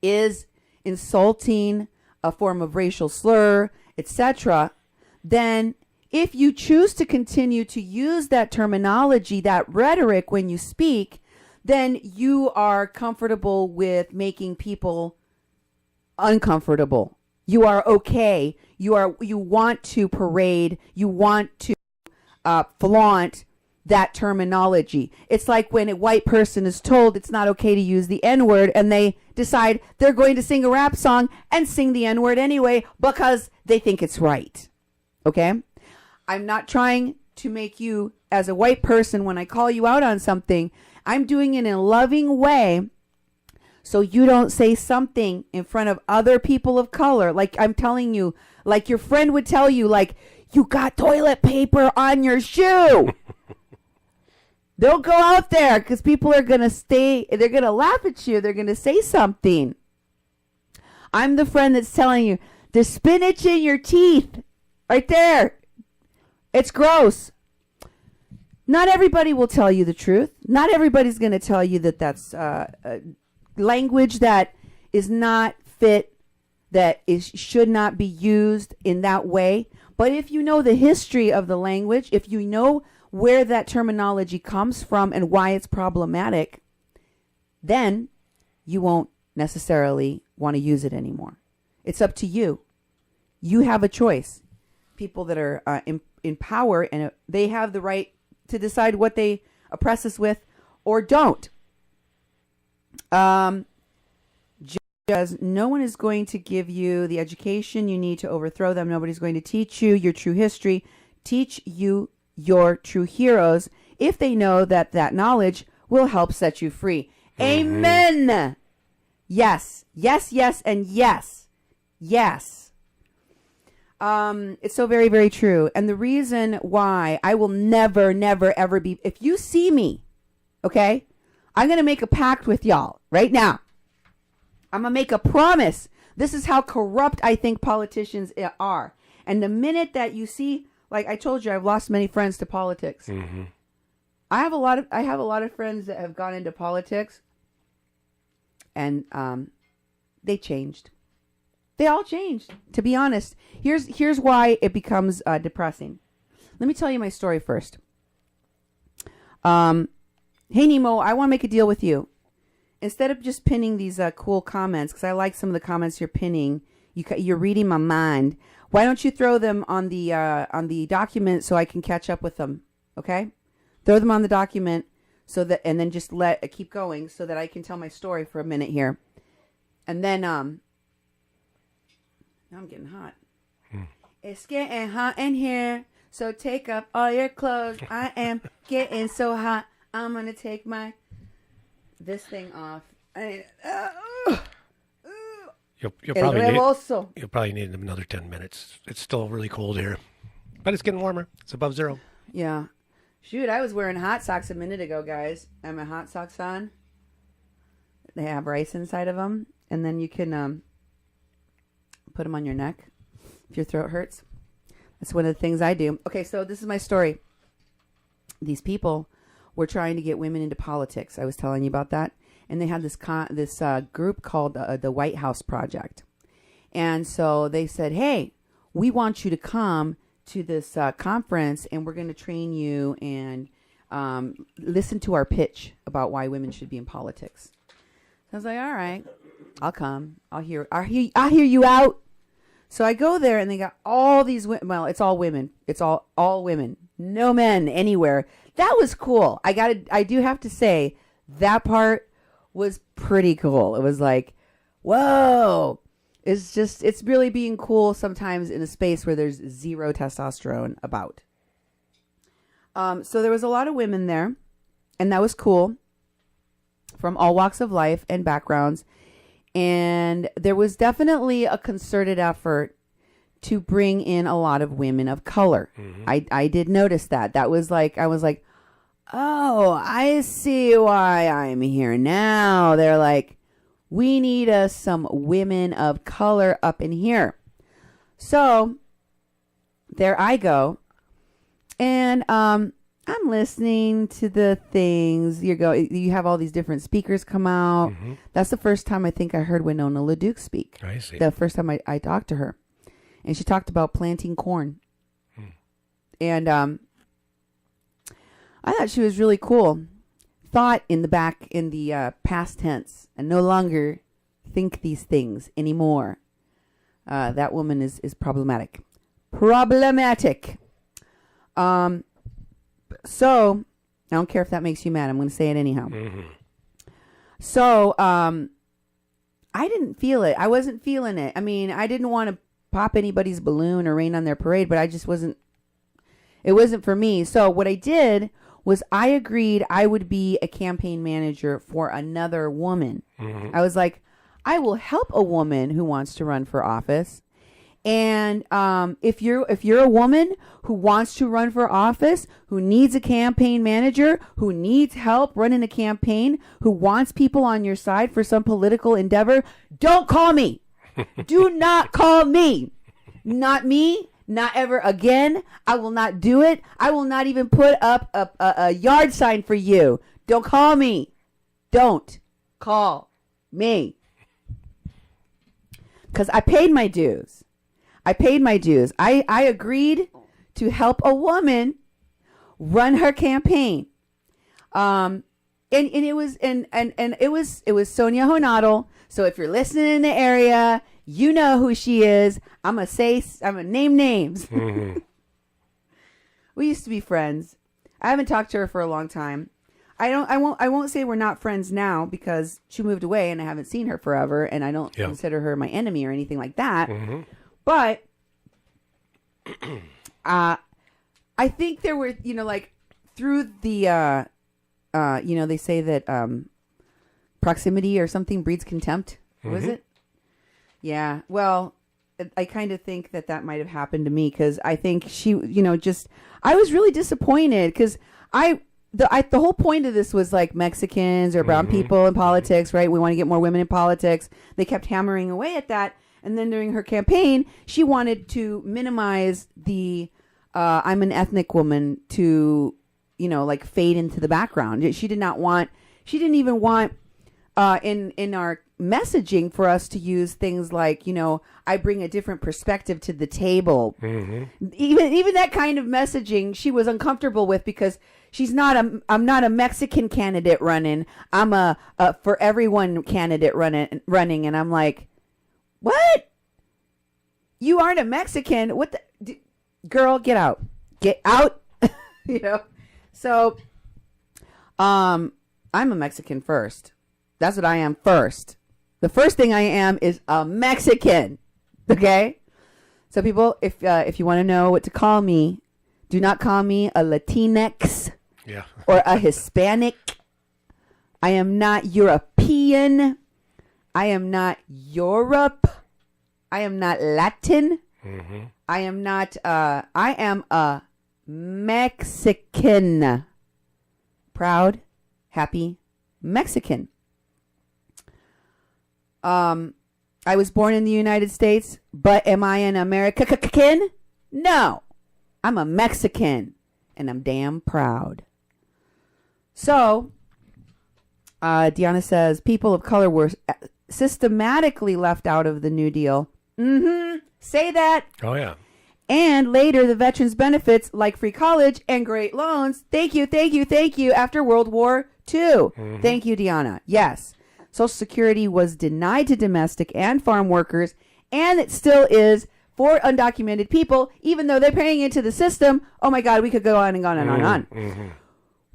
is insulting, a form of racial slur, etc., then if you choose to continue to use that terminology, that rhetoric when you speak, then you are comfortable with making people uncomfortable. You are okay. You want to parade. You want to flaunt that terminology. It's like when a white person is told it's not okay to use the N-word, and they decide they're going to sing a rap song and sing the N-word anyway because they think it's right. Okay? I'm not trying to make you, as a white person, when I call you out on something, I'm doing it in a loving way so you don't say something in front of other people of color. Like I'm telling you, like your friend would tell you, like, you got toilet paper on your shoe. Don't go out there because people are going to they're going to laugh at you. They're going to say something. I'm the friend that's telling you, there's spinach in your teeth. Right there. It's gross. Not everybody will tell you the truth. Not everybody's going to tell you that that's language that is not fit, that should not be used in that way. But if you know the history of the language, if you know where that terminology comes from and why it's problematic, then you won't necessarily want to use it anymore. It's up to you. You have a choice. People that are in power, and they have the right to decide what they oppress us with or don't. Just no one is going to give you the education you need to overthrow them. Nobody's going to teach you your true history, teach you your true heroes, if they know that that knowledge will help set you free. Mm-hmm. Amen. Yes, yes, yes, and yes. Yes. It's so very, very true. And the reason why I will never, never, ever be, if you see me, okay, I'm going to make a pact with y'all right now. I'm going to make a promise. This is how corrupt I think politicians are. And the minute that you see, like I told you, I've lost many friends to politics. Mm-hmm. I have a lot of friends that have gone into politics, and they changed. They all changed, to be honest. Here's why it becomes depressing. Let me tell you my story first. Hey, Nemo, I want to make a deal with you. Instead of just pinning these cool comments, because I like some of the comments you're pinning, you're reading my mind. Why don't you throw them on the document so I can catch up with them? Okay, throw them on the document so that, and then just keep going so that I can tell my story for a minute here, and then now I'm getting hot. It's getting hot in here, so take up all your clothes. I am getting so hot. I'm gonna take this thing off. You'll probably need another 10 minutes. It's still really cold here, but it's getting warmer. It's above zero. Yeah. Shoot, I was wearing hot socks a minute ago, guys. I have my hot socks on. They have rice inside of them, and then you can put them on your neck if your throat hurts. That's one of the things I do. Okay, so this is my story. These people were trying to get women into politics. I was telling you about that. And they had this group called the White House Project. And so they said, hey, we want you to come to this conference, and we're going to train you and listen to our pitch about why women should be in politics. So I was like, all right, I'll come. I'll hear you out. So I go there, and they got all these women. Well, it's all women. It's all women. No men anywhere. That was cool. I do have to say that part was pretty cool. It was like, whoa. It's really being cool sometimes in a space where there's zero testosterone about. So there was a lot of women there, and that was cool, from all walks of life and backgrounds. And there was definitely a concerted effort to bring in a lot of women of color. Mm-hmm. I did notice that. That was like, I was like, oh, I see why I'm here now. They're like, we need some women of color up in here. So there I go. And I'm listening to the things. You have all these different speakers come out. Mm-hmm. That's the first time I think I heard Winona LaDuke speak. I see. The first time I talked to her. And she talked about planting corn. And I thought she was really cool. Thought in the past tense, and no longer think these things anymore. That woman is problematic. Problematic. So I don't care if that makes you mad. I'm going to say it anyhow. Mm-hmm. So I didn't feel it. I wasn't feeling it. I mean, I didn't want to pop anybody's balloon or rain on their parade, but it wasn't for me. So what I did was I agreed I would be a campaign manager for another woman. Mm-hmm. I was like, I will help a woman who wants to run for office. And if you're a woman who wants to run for office, who needs a campaign manager, who needs help running a campaign, who wants people on your side for some political endeavor, don't call me. Do not call me. Not me. Not ever again. I will not do it. I will not even put up a yard sign for you. Don't call me. Don't call me. Because I paid my dues. I agreed to help a woman run her campaign. And it was Sonia Honadel. So if you're listening in the area, you know who she is. I'm gonna name names. Mm-hmm. We used to be friends. I haven't talked to her for a long time. I won't say we're not friends now because she moved away and I haven't seen her forever, and I don't consider her my enemy or anything like that. Mm-hmm. But I think there were, like through the they say that proximity or something breeds contempt. Mm-hmm. Was it? Yeah. Well, I kind of think that might have happened to me because I think she, I was really disappointed because the whole point of this was like Mexicans or brown people in politics, right? We want to get more women in politics. They kept hammering away at that. And then during her campaign, she wanted to minimize the I'm an ethnic woman to, like fade into the background. She didn't even want in our messaging for us to use things like, I bring a different perspective to the table. Mm-hmm. Even that kind of messaging she was uncomfortable with because I'm not a Mexican candidate running. I'm a for everyone candidate running. And I'm like, what? You aren't a Mexican? What the girl, get out. Get out. So I'm a Mexican first. That's what I am first. The first thing I am is a Mexican. Okay? So people, if you want to know what to call me, do not call me a Latinx or a Hispanic. I am not European. I am not Europe. I am not Latin. Mm-hmm. I am not, I am a Mexican. Proud, happy Mexican. I was born in the United States, but am I an American? No. I'm a Mexican, and I'm damn proud. So, Deanna says, people of color were systematically left out of the New Deal. Mm-hmm. Say that. Oh, yeah. And later, the veterans' benefits, like free college and great loans. Thank you, thank you, thank you, after World War II. Mm-hmm. Thank you, Deanna. Yes. Social Security was denied to domestic and farm workers, and it still is for undocumented people, even though they're paying into the system. Oh, my God, we could go on and on and on and on. Mm-hmm.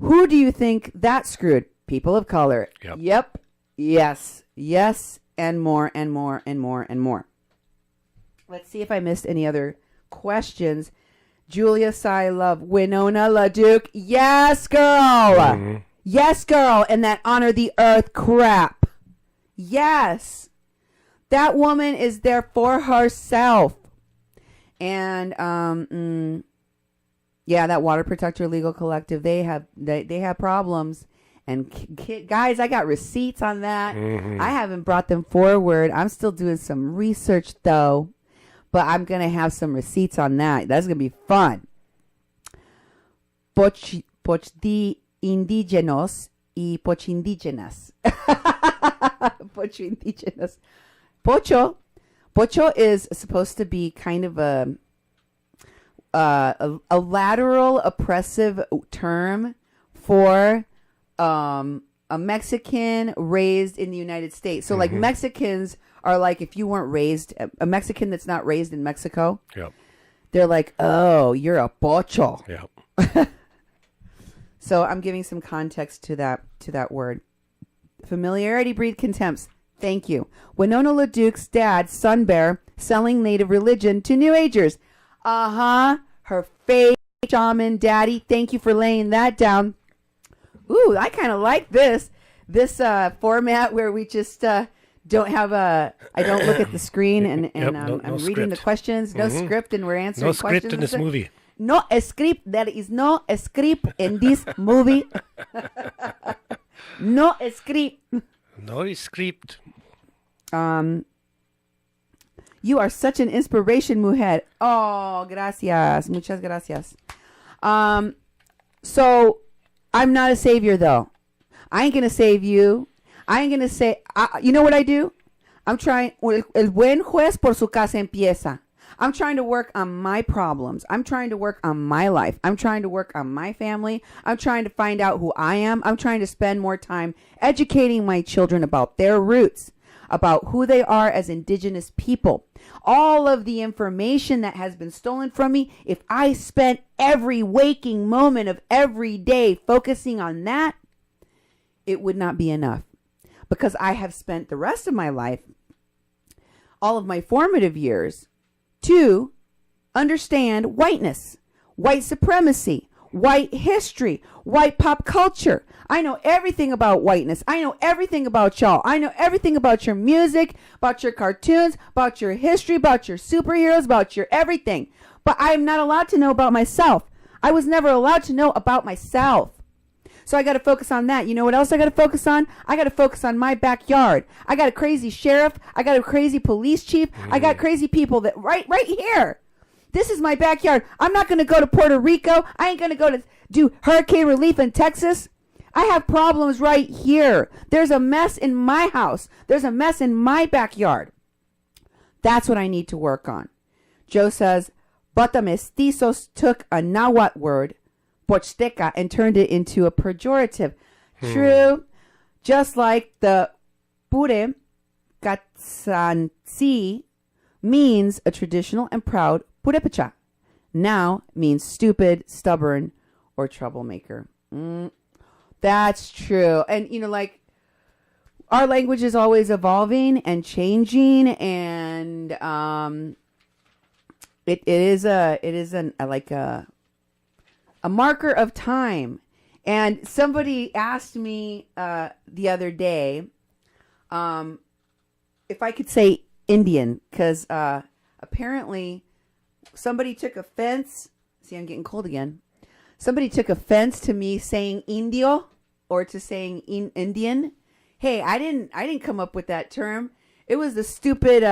Who do you think that screwed? People of color. Yep. Yes. Yes. And more and more and more and more. Let's see if I missed any other questions. Julia Sai Love. Winona LaDuke. Yes, girl. Mm-hmm. Yes, girl. And that honor the earth crap. Yes. That woman is there for herself. And, yeah, that Water Protector Legal Collective, they have problems. And guys, I got receipts on that. Mm-hmm. I haven't brought them forward. I'm still doing some research, though. But I'm going to have some receipts on that. That's going to be fun. Poch de indígenas y pochindígenas. Pochindígenas. Pocho is supposed to be kind of a lateral oppressive term for a Mexican raised in the United States. So, like, Mexicans are like, if you weren't raised, a Mexican that's not raised in Mexico, they're like, oh, you're a pocho. Yep. So I'm giving some context to that word. Familiarity breed contempt. Thank you. Winona LaDuke's dad, Sun Bear, selling native religion to New Agers. Her fake shaman daddy. Thank you for laying that down. Ooh, I kind of like this format where we just don't have I don't look at the screen and no I'm reading script. the questions. No script, and we're answering No questions. script in this movie. No script. There is no script in this movie. No script. No script. You are such an inspiration, Moorhead. Oh, gracias. Muchas gracias. So I'm not a savior, though. I ain't going to save you. I ain't going to say, you know what I do? I'm trying, el buen juez por su casa empieza. I'm trying to work on my problems. I'm trying to work on my life. I'm trying to work on my family. I'm trying to find out who I am. I'm trying to spend more time educating my children about their roots, about who they are as indigenous people. All of the information that has been stolen from me, if I spent every waking moment of every day focusing on that, it would not be enough. Because I have spent the rest of my life, all of my formative years, to understand whiteness, white supremacy, white history, white pop culture. I know everything about whiteness. I know everything about y'all. I know everything about your music, about your cartoons, about your history, about your superheroes, about your everything. But I am not allowed to know about myself. I was never allowed to know about myself. So I got to focus on that. You know what else I got to focus on? I got to focus on my backyard. I got a crazy sheriff. I got a crazy police chief. I got crazy people that right here. This is my backyard. I'm not going to go to Puerto Rico. I ain't going to go to do hurricane relief in Texas. I have problems right here. There's a mess in my house. There's a mess in my backyard. That's what I need to work on. Joe says, but the mestizos took a Nahuatl word, Pochsteca, and turned it into a pejorative. True. Just like the Pure Katsansi means a traditional and proud Purepecha. Now means stupid, stubborn, or troublemaker. That's true. And, you know, like, our language is always evolving and changing, and it is a marker of time. And somebody asked me the other day if I could say Indian, because apparently somebody took offense. See, I'm getting cold again. Somebody took offense to me saying Indio or to saying Indian. Hey, I didn't come up with that term. It was the stupid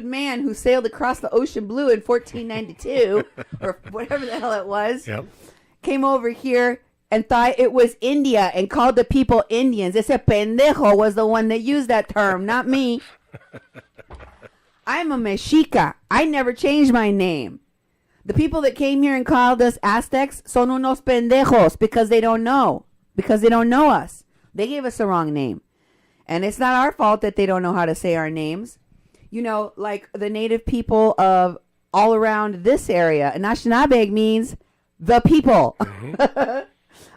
man who sailed across the ocean blue in 1492 or whatever the hell it was. Yep. Came over here and thought it was India and called the people Indians. Ese pendejo was the one that used that term, not me. I'm a Mexica. I never changed my name. The people that came here and called us Aztecs son unos pendejos because they don't know. Because they don't know us. They gave us the wrong name. And it's not our fault that they don't know how to say our names. You know, like the native people of all around this area. Anishinaabe means the people.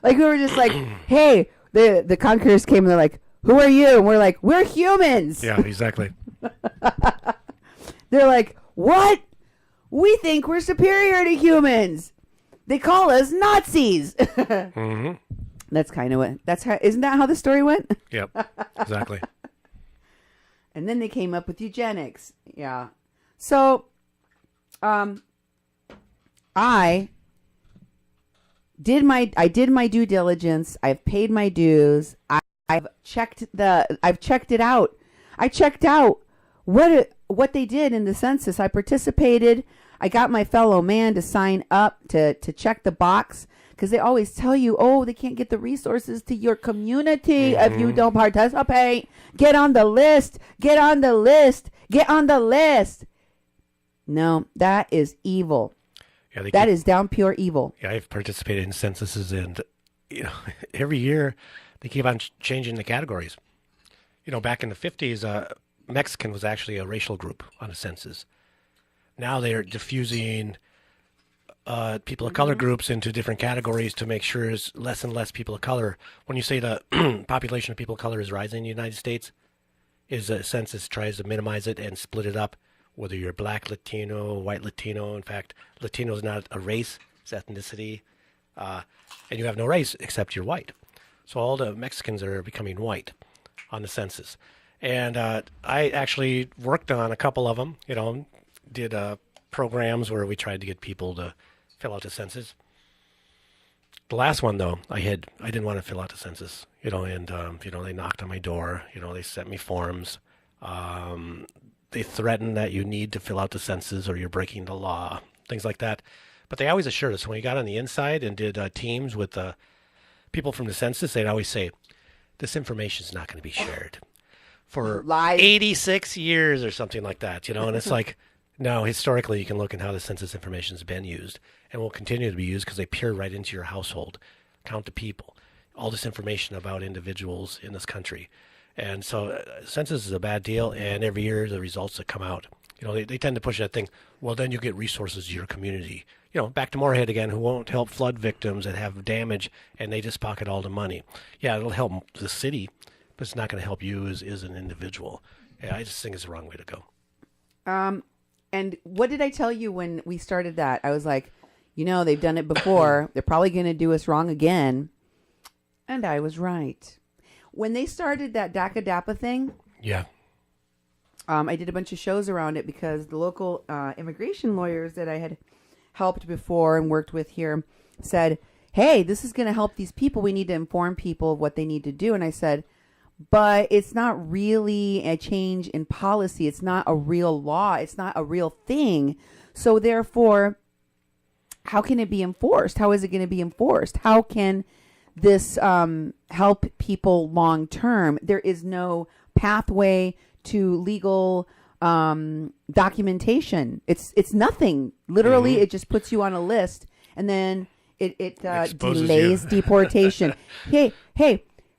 Like we were just like, hey, the conquerors came and they're like, who are you? And we're like, we're humans. Yeah, exactly. They're like, what? We think we're superior to humans. They call us Nazis. That's kind of what. Isn't that how the story went? Yep, exactly. And then they came up with eugenics. Yeah. So, I did my due diligence. I've paid my dues. I've checked it out. I checked out what they did in the census. I participated. I got my fellow man to sign up to check the box, because they always tell you, oh, they can't get the resources to your community if you don't participate. Get on the list. Get on the list. Get on the list. No, that is evil. Yeah, that is down pure evil. Yeah, I've participated in censuses, and every year they keep on changing the categories. Back in the 50s, Mexican was actually a racial group on a census. Now they're diffusing people of color groups into different categories to make sure there's less and less people of color. When you say the population of people of color is rising in the United States, is a census tries to minimize it and split it up, whether you're black Latino, white Latino. In fact, Latino is not a race, it's ethnicity. And you have no race except you're white. So all the Mexicans are becoming white on the census. And I actually worked on a couple of them, did programs where we tried to get people to fill out the census. The last one, though, I didn't want to fill out the census, and they knocked on my door, they sent me forms. They threaten that you need to fill out the census or you're breaking the law, things like that. But they always assured us when we got on the inside and did teams with people from the census, they'd always say, this information is not going to be shared for 86 years or something like that, and it's like, no, historically you can look at how the census information has been used and will continue to be used because they peer right into your household, count the people, all this information about individuals in this country. And so census is a bad deal, and every year the results that come out, they tend to push that thing, well, then you get resources to your community. Back to Moorhead again, who won't help flood victims that have damage, and they just pocket all the money. Yeah, it'll help the city, but it's not going to help you as an individual. Yeah, I just think it's the wrong way to go. And what did I tell you when we started that? I was like, they've done it before. They're probably going to do us wrong again. And I was right. When they started that DACA DAPA thing, yeah, I did a bunch of shows around it because the local immigration lawyers that I had helped before and worked with here said, hey, this is going to help these people. We need to inform people of what they need to do. And I said, but it's not really a change in policy. It's not a real law. It's not a real thing. So therefore, how can it be enforced? How is it going to be enforced? How can this help people long term? There is no pathway to legal documentation. It's nothing. Literally, It just puts you on a list, and then it delays deportation. Hey,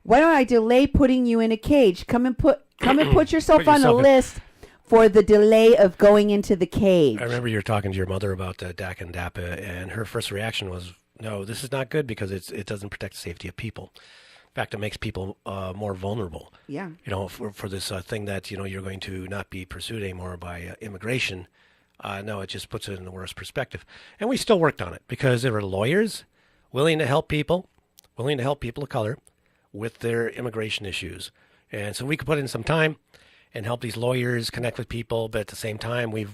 why don't I delay putting you in a cage? Come and put yourself on a list for the delay of going into the cage. I remember you were talking to your mother about DACA and DAPA, and her first reaction was, no, this is not good because it doesn't protect the safety of people. In fact, it makes people more vulnerable. Yeah. For this thing that, you're going to not be pursued anymore by immigration. No, it just puts it in the worst perspective. And we still worked on it because there were lawyers willing to help people of color with their immigration issues. And so we could put in some time and help these lawyers connect with people. But at the same time, we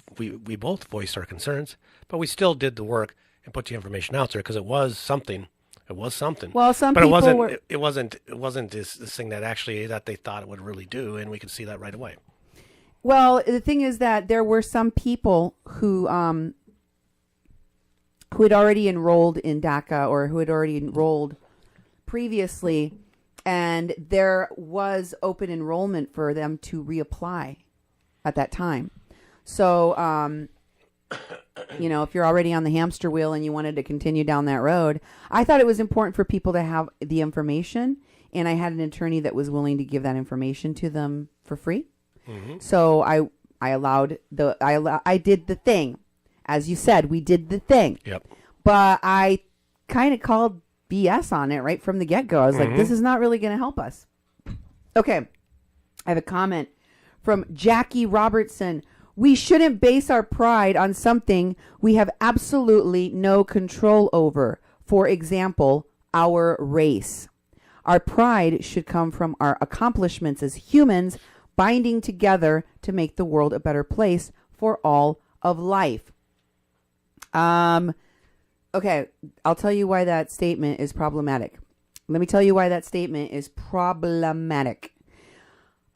both voiced our concerns, but we still did the work and put the information out there because it was something. It was something. Well, some but people it wasn't this thing that they thought it would really do, and we could see that right away. Well, the thing is that there were some people who had already enrolled in DACA or who had already enrolled previously, and there was open enrollment for them to reapply at that time. So, if you're already on the hamster wheel and you wanted to continue down that road, I thought it was important for people to have the information, and I had an attorney that was willing to give that information to them for free. Mm-hmm. So I did the thing. As you said, we did the thing. Yep. But I kind of called BS on it right from the get-go. I was like, this is not really going to help us. Okay. I have a comment from Jackie Robertson. We shouldn't base our pride on something we have absolutely no control over. For example, our race. Our pride should come from our accomplishments as humans, binding together to make the world a better place for all of life. Okay, I'll tell you why that statement is problematic. Let me tell you why that statement is problematic.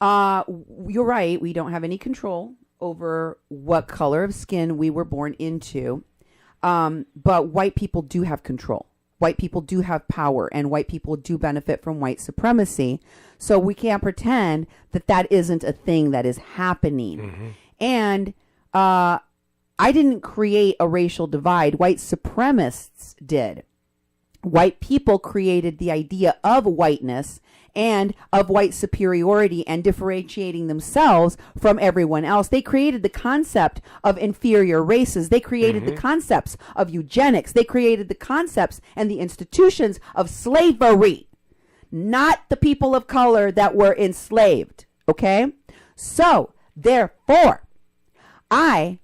You're right. We don't have any control over what color of skin we were born into. But white people do have control. White people do have power, and white people do benefit from white supremacy. So we can't pretend that that isn't a thing that is happening. Mm-hmm. And I didn't create a racial divide. White supremacists did. White people created the idea of whiteness and of white superiority and differentiating themselves from everyone else. They created the concept of inferior races. They created the concepts of eugenics. They created the concepts and the institutions of slavery, not the people of color that were enslaved. Okay? So, therefore, I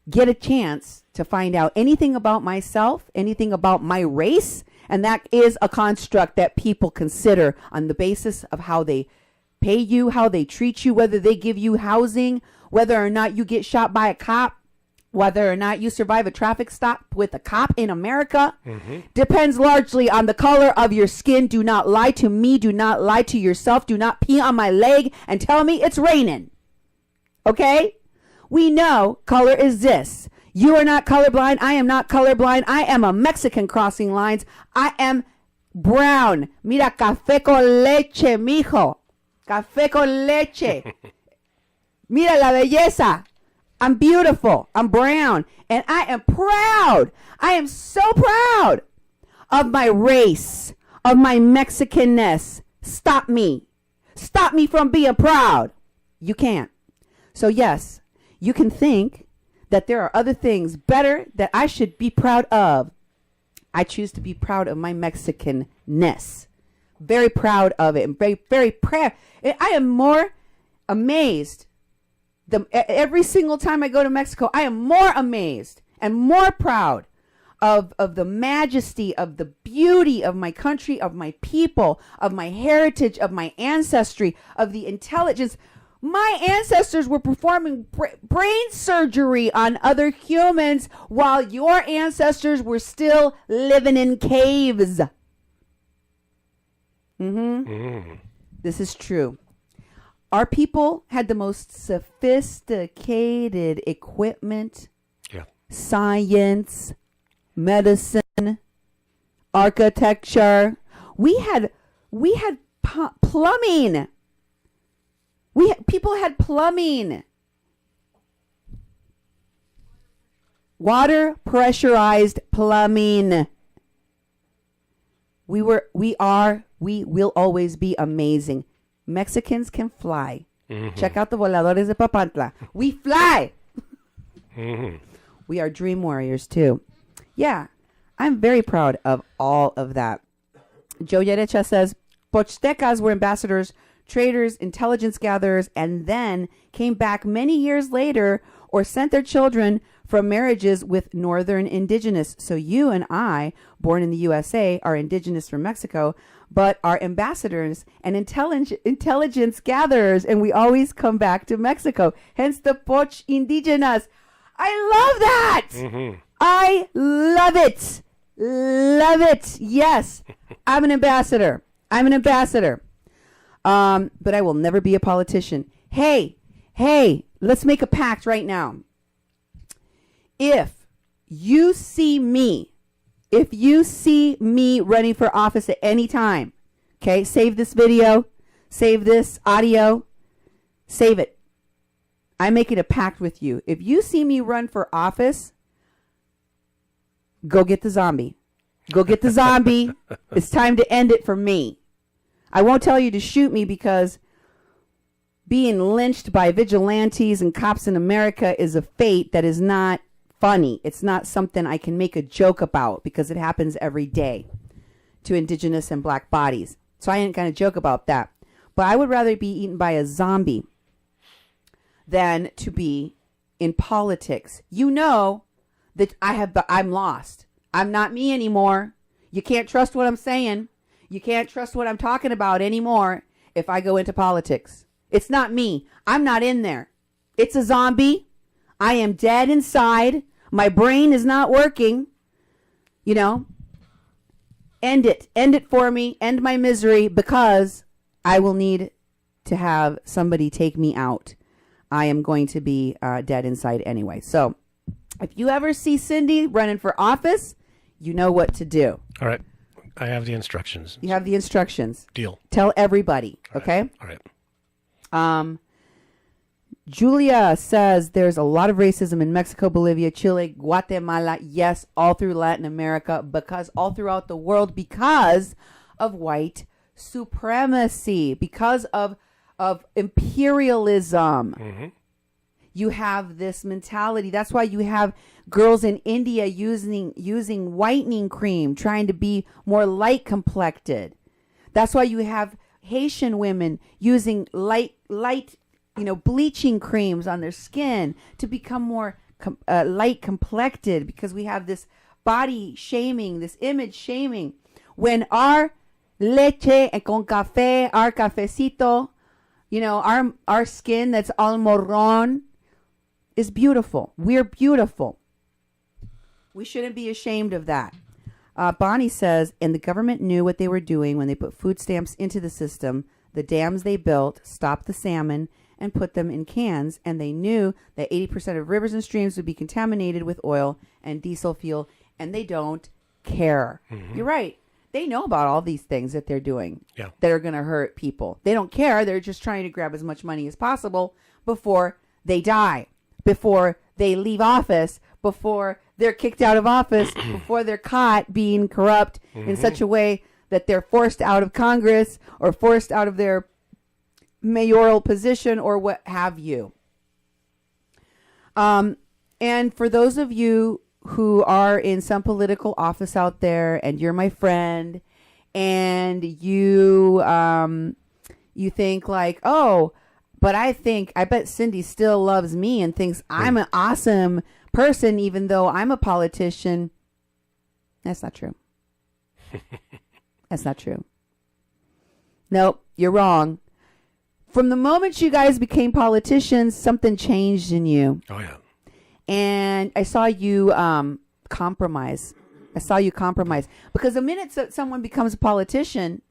get a chance to find out anything about myself, anything about my race, and that is a construct that people consider on the basis of how they pay you, how they treat you, whether they give you housing, whether or not you get shot by a cop, whether or not you survive a traffic stop with a cop in America. Depends largely on the color of your skin. Do not lie to me. Do not lie to yourself. Do not pee on my leg and tell me it's raining. Okay? We know color is this. You are not colorblind. I am not colorblind. I am a Mexican crossing lines. I am brown. Mira, café con leche, mijo. Café con leche. Mira la belleza. I'm beautiful. I'm brown. And I am proud. I am so proud of my race, of my Mexicanness. Stop me. Stop me from being proud. You can't. So yes, you can think that there are other things better that I should be proud of. I choose to be proud of my Mexicanness. Very proud of it. And very, very proud. I am more amazed. Every single time I go to Mexico, I am more amazed and more proud of the majesty, of the beauty of my country, of my people, of my heritage, of my ancestry, of the intelligence. My ancestors were performing brain surgery on other humans while your ancestors were still living in caves. This is true. Our people had the most sophisticated equipment, science, medicine, architecture. We had plumbing. People had plumbing, water pressurized plumbing. We will always be amazing. Mexicans can fly. Check out the voladores de Papantla. We fly. We are dream warriors too. Yeah, I'm very proud of all of that. Joe Yerecha says, Pochtecas were ambassadors, traders, intelligence gatherers, and then came back many years later or sent their children from marriages with northern indigenous. So you and I, born in the USA, are indigenous from Mexico, but are ambassadors and intelligence gatherers, and we always come back to Mexico. Hence the Poch Indigenas. I love that. I love it. Love it. Yes, I'm an ambassador. But I will never be a politician. Hey, let's make a pact right now. If you see me running for office at any time, okay, save this video, save this audio, save it. I'm making a pact with you. If you see me run for office, go get the zombie. Go get the zombie. It's time to end it for me. I won't tell you to shoot me because being lynched by vigilantes and cops in America is a fate that is not funny. It's not something I can make a joke about because it happens every day to indigenous and black bodies. So I ain't going to joke about that. But I would rather be eaten by a zombie than to be in politics. You know that I'm lost. I'm not me anymore. You can't trust what I'm saying. You can't trust what I'm talking about anymore if I go into politics. It's not me. I'm not in there. It's a zombie. I am dead inside. My brain is not working. You know, end it. End it for me. End my misery because I will need to have somebody take me out. I am going to be dead inside anyway. So if you ever see Cindy running for office, you know what to do. All right. I have the instructions. You have the instructions. Deal. Tell everybody. All okay? Right. All right. Julia says there's a lot of racism in Mexico, Bolivia, Chile, Guatemala. Yes, all through Latin America, because all throughout the world because of white supremacy, because of imperialism. Mm-hmm. You have this mentality. That's why you have girls in India using whitening cream, trying to be more light complected. That's why you have Haitian women using light, bleaching creams on their skin to become more light complected, because we have this body shaming, this image shaming. When our leche con café, our cafecito, our skin that's almorron is beautiful. We're beautiful. We shouldn't be ashamed of that. Bonnie says, and the government knew what they were doing when they put food stamps into the system. The dams they built stopped the salmon and put them in cans, and they knew that 80% of rivers and streams would be contaminated with oil and diesel fuel, and they don't care. Mm-hmm. You're right. They know about all these things that they're doing that are going to hurt people. They don't care. They're just trying to grab as much money as possible before they die, before they leave office, before they're kicked out of office, before they're caught being corrupt in such a way that they're forced out of Congress or forced out of their mayoral position or what have you. And for those of you who are in some political office out there and you're my friend and you think like, oh, but I bet Cindy still loves me and thinks I'm an awesome person even though I'm a politician. That's not true. That's not true. Nope, you're wrong. From the moment you guys became politicians, something changed in you. Oh, yeah. And I saw you compromise. Because the minute someone becomes a politician,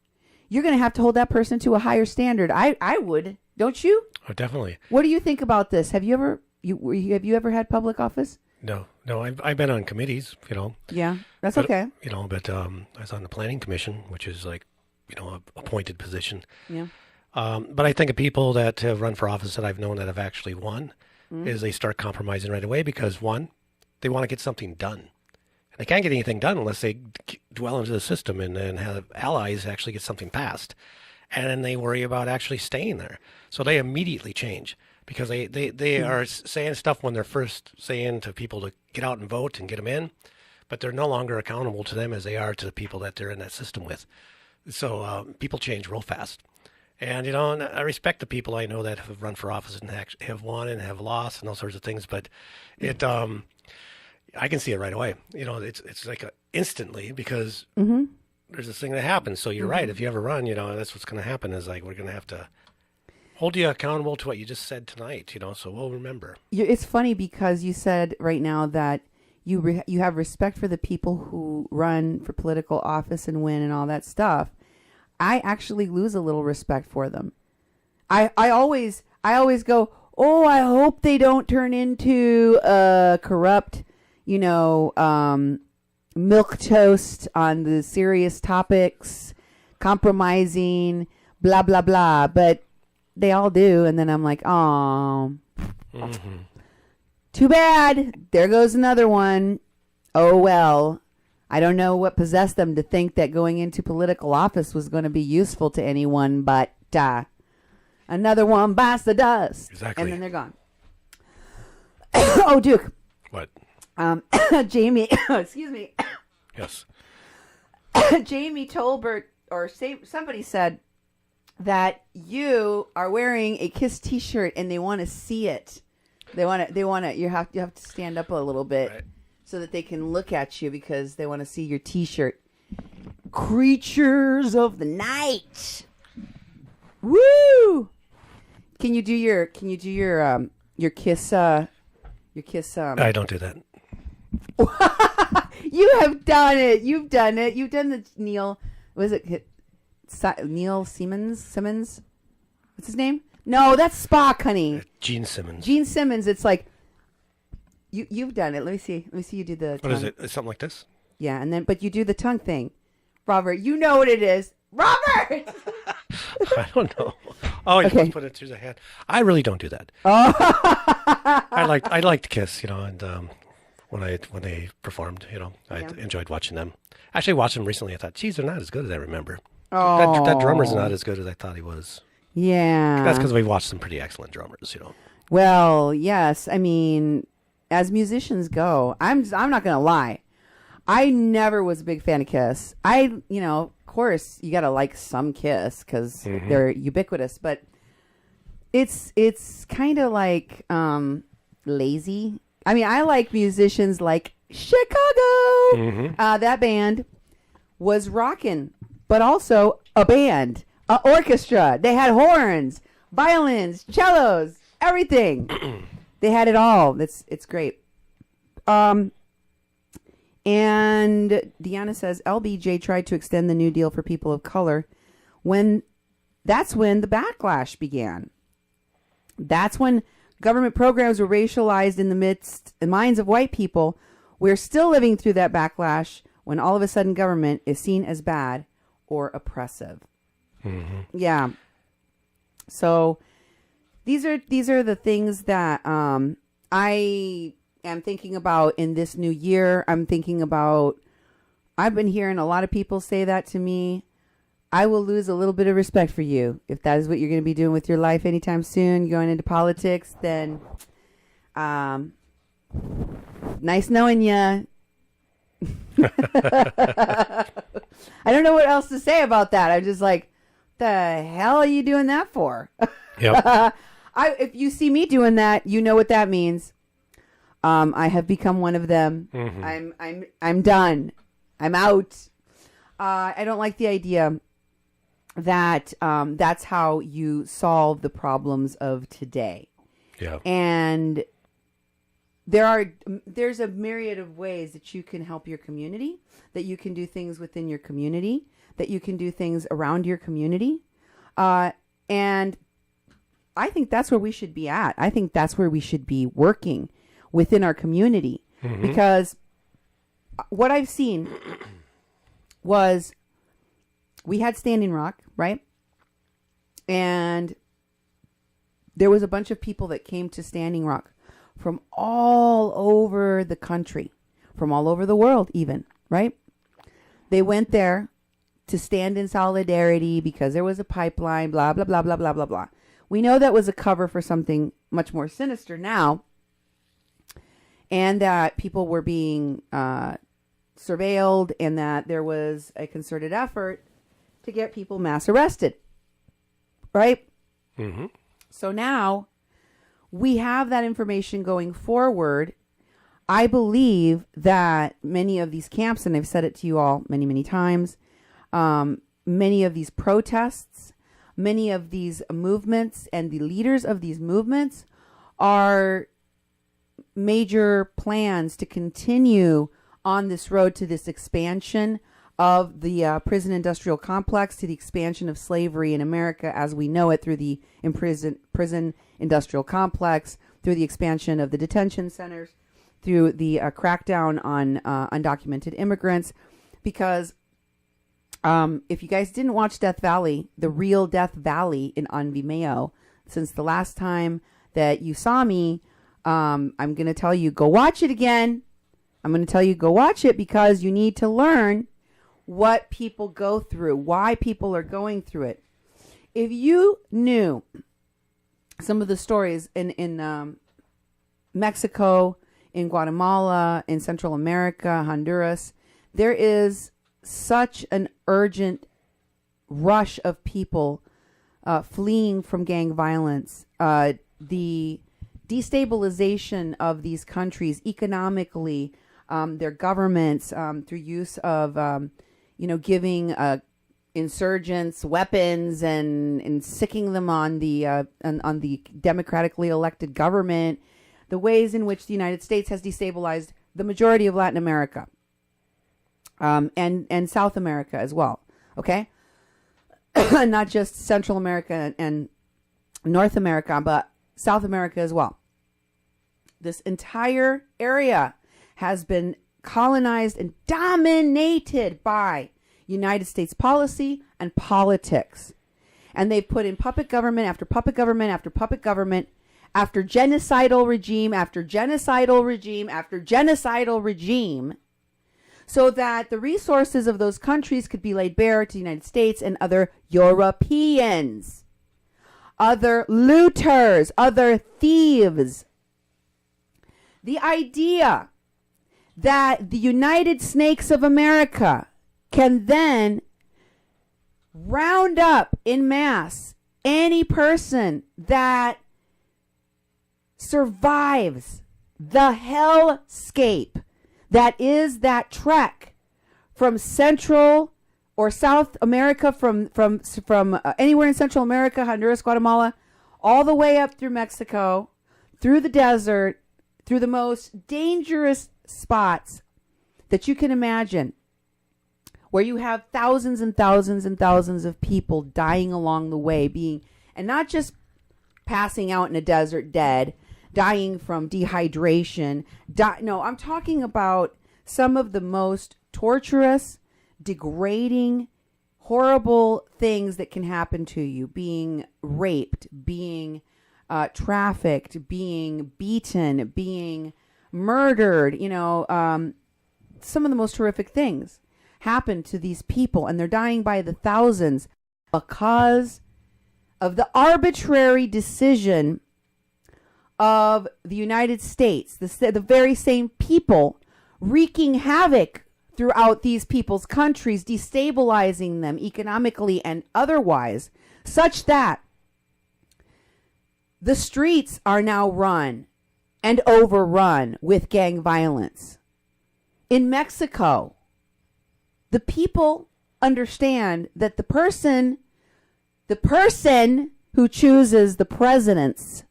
you're going to have to hold that person to a higher standard. I would. Don't you? Oh, definitely. What do you think about this? Have you ever had public office? No. I've been on committees, Yeah, that's okay. But I was on the planning commission, which is like, a appointed position. Yeah. But I think of people that have run for office that I've known that have actually won is they start compromising right away because, one, they want to get something done. And they can't get anything done unless they dwell into the system and have allies actually get something passed. And then they worry about actually staying there. So they immediately change because they are saying stuff when they're first saying to people to get out and vote and get them in, but they're no longer accountable to them as they are to the people that they're in that system with. So people change real fast. And, and I respect the people I know that have run for office and have won and have lost and those sorts of things. But I can see it right away. It's like instantly because there's this thing that happens. So you're right. If you ever run, that's what's going to happen is like we're going to have to hold you accountable to what you just said tonight, so we'll remember. It's funny because you said right now that you have respect for the people who run for political office and win and all that stuff. I actually lose a little respect for them. I always go, oh, I hope they don't turn into corrupt, milquetoast on the serious topics, compromising, blah, blah, blah. But they all do. And then I'm like, oh, too bad. There goes another one. Oh, well. I don't know what possessed them to think that going into political office was going to be useful to anyone, but another one bites the dust. Exactly. And then they're gone. Oh, Duke. What? Jamie, excuse me. Yes. Jamie Tolbert, somebody said that you are wearing a KISS T-shirt and they want to see it. You have to stand up a little bit. Right. So that they can look at you because they want to see your T-shirt. Creatures of the night. Woo! Can you do your KISS? Your KISS. I don't do that. You have done it. You've done it. You've done the Neil. Was it Neil Simmons? What's his name? No, that's Spock, honey. Gene Simmons. Gene Simmons. It's like. You've done it. Let me see you do the tongue. What is it? It's something like this? Yeah, but you do the tongue thing. Robert, you know what it is. Robert! I don't know. Oh, you must put it through the hand. I really don't do that. Oh. I liked KISS, and when they performed, I enjoyed watching them. Actually, I watched them recently. I thought, geez, they're not as good as I remember. That drummer's not as good as I thought he was. Yeah. That's because we've watched some pretty excellent drummers, you know. Well, yes. I mean, as musicians go, I'm not going to lie. I never was a big fan of Kiss. Of course, you got to like some Kiss because they're ubiquitous, but it's kind of like lazy. I mean, I like musicians like Chicago. That band was rocking, but also a band, an orchestra. They had horns, violins, cellos, everything. They had it all. It's great. And Deanna says LBJ tried to extend the New Deal for people of color that's when the backlash began. That's when government programs were racialized in the minds of white people. We're still living through that backlash when all of a sudden government is seen as bad or oppressive. Yeah. So these are the things that I am thinking about in this new year. I've been hearing a lot of people say that to me. I will lose a little bit of respect for you. If that is what you're going to be doing with your life anytime soon, going into politics, then nice knowing you. I don't know what else to say about that. I'm just like, the hell are you doing that for? Yep. If you see me doing that, you know what that means. I have become one of them. I'm done. I'm out. I don't like the idea that that's how you solve the problems of today. Yeah. And there's a myriad of ways that you can help your community, that you can do things within your community, that you can do things around your community. And I think that's where we should be at. I think that's where we should be working within our community. Because what I've seen was we had Standing Rock, right? And there was a bunch of people that came to Standing Rock from all over the country, from all over the world even, right? They went there to stand in solidarity because there was a pipeline, blah, blah, blah, blah, blah, blah, blah. We know that was a cover for something much more sinister now, and that people were being surveilled, and that there was a concerted effort to get people mass arrested, right? So now we have that information going forward. I believe that many of these camps, and I've said it to you all many, many times, many of these protests, many of these movements, and the leaders of these movements are major plans to continue on this road to this expansion of the prison industrial complex, to the expansion of slavery in America as we know it through the prison industrial complex, through the expansion of the detention centers, through the crackdown on undocumented immigrants. Because if you guys didn't watch Death Valley, the real Death Valley on Vimeo, since the last time that you saw me, I'm going to tell you, go watch it again. I'm going to tell you, go watch it, because you need to learn what people go through, why people are going through it. If you knew some of the stories in Mexico, in Guatemala, in Central America, Honduras, there is such an urgent rush of people fleeing from gang violence. The destabilization of these countries economically, their governments, through use of giving insurgents weapons and sicking them on the democratically elected government, the ways in which the United States has destabilized the majority of Latin America, and South America as well. Okay, not just Central America and North America, but South America as well. This entire area has been colonized and dominated by United States policy and politics. And they've put in puppet government after puppet government after puppet government, after genocidal regime after genocidal regime after genocidal regime, so that the resources of those countries could be laid bare to the United States and other Europeans, other looters, other thieves. The idea that the United Snakes of America can then round up in mass any person that survives the hellscape that is that trek from Central or South America, from anywhere in Central America, Honduras, Guatemala, all the way up through Mexico, through the desert, through the most dangerous spots that you can imagine, where you have thousands and thousands and thousands of people dying along the way, and not just passing out in a desert dead, dying from dehydration. No, I'm talking about some of the most torturous, degrading, horrible things that can happen to you: being raped, being trafficked, being beaten, being murdered. Some of the most horrific things happen to these people, and they're dying by the thousands because of the arbitrary decision of the United States, the very same people wreaking havoc throughout these people's countries, destabilizing them economically and otherwise, such that the streets are now run and overrun with gang violence. In Mexico, the people understand that the person who chooses the presidents,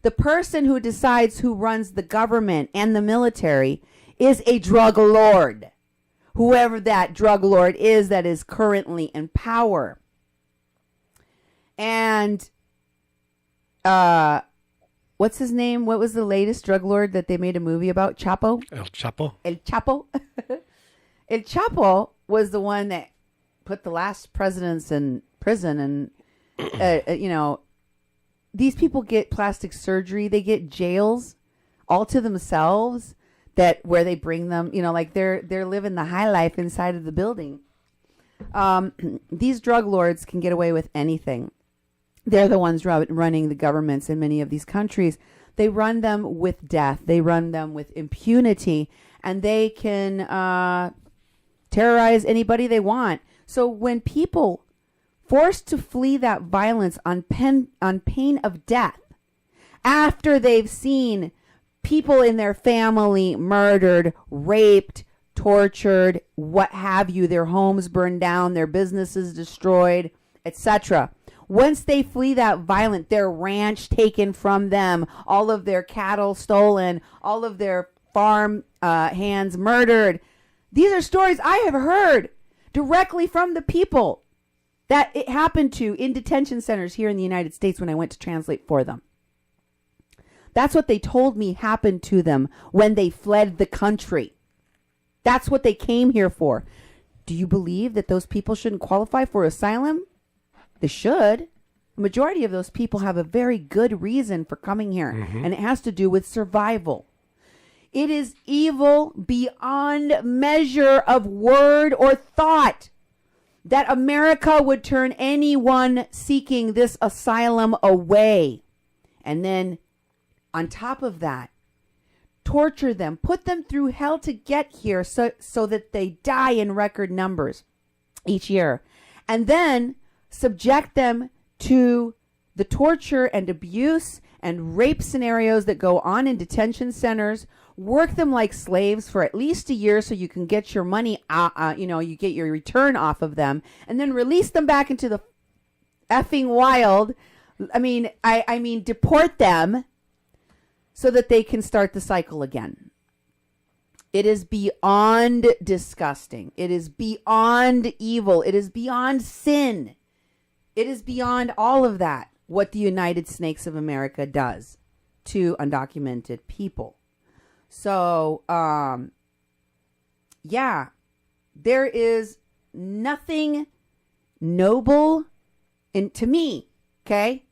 the person who decides who runs the government and the military, is a drug lord. Whoever that drug lord is that is currently in power. And what's his name? What was the latest drug lord that they made a movie about? Chapo? El Chapo. El Chapo. El Chapo was the one that put the last presidents in prison. And, these people get plastic surgery. They get jails all to themselves, where they bring them, like they're living the high life inside of the building. These drug lords can get away with anything. They're the ones running the governments in many of these countries. They run them with death. They run them with impunity, and they can terrorize anybody they want. So when people forced to flee that violence on pain of death, after they've seen people in their family murdered, raped, tortured, what have you, their homes burned down, their businesses destroyed, etc. Once they flee that violence, their ranch taken from them, all of their cattle stolen, all of their farm hands murdered. These are stories I have heard directly from the people that it happened to in detention centers here in the United States when I went to translate for them. That's what they told me happened to them when they fled the country. That's what they came here for. Do you believe that those people shouldn't qualify for asylum? They should. The majority of those people have a very good reason for coming here, and it has to do with survival. It is evil beyond measure of word or thought that America would turn anyone seeking this asylum away. And then, on top of that, torture them, put them through hell to get here so that they die in record numbers each year. And then subject them to the torture and abuse and rape scenarios that go on in detention centers, work them like slaves for at least a year so you can get your money, you get your return off of them, and then release them back into the effing wild. I mean, deport them so that they can start the cycle again. It is beyond disgusting. It is beyond evil. It is beyond sin. It is beyond all of that, what the United Snakes of America does to undocumented people. So, there is nothing noble to me, okay?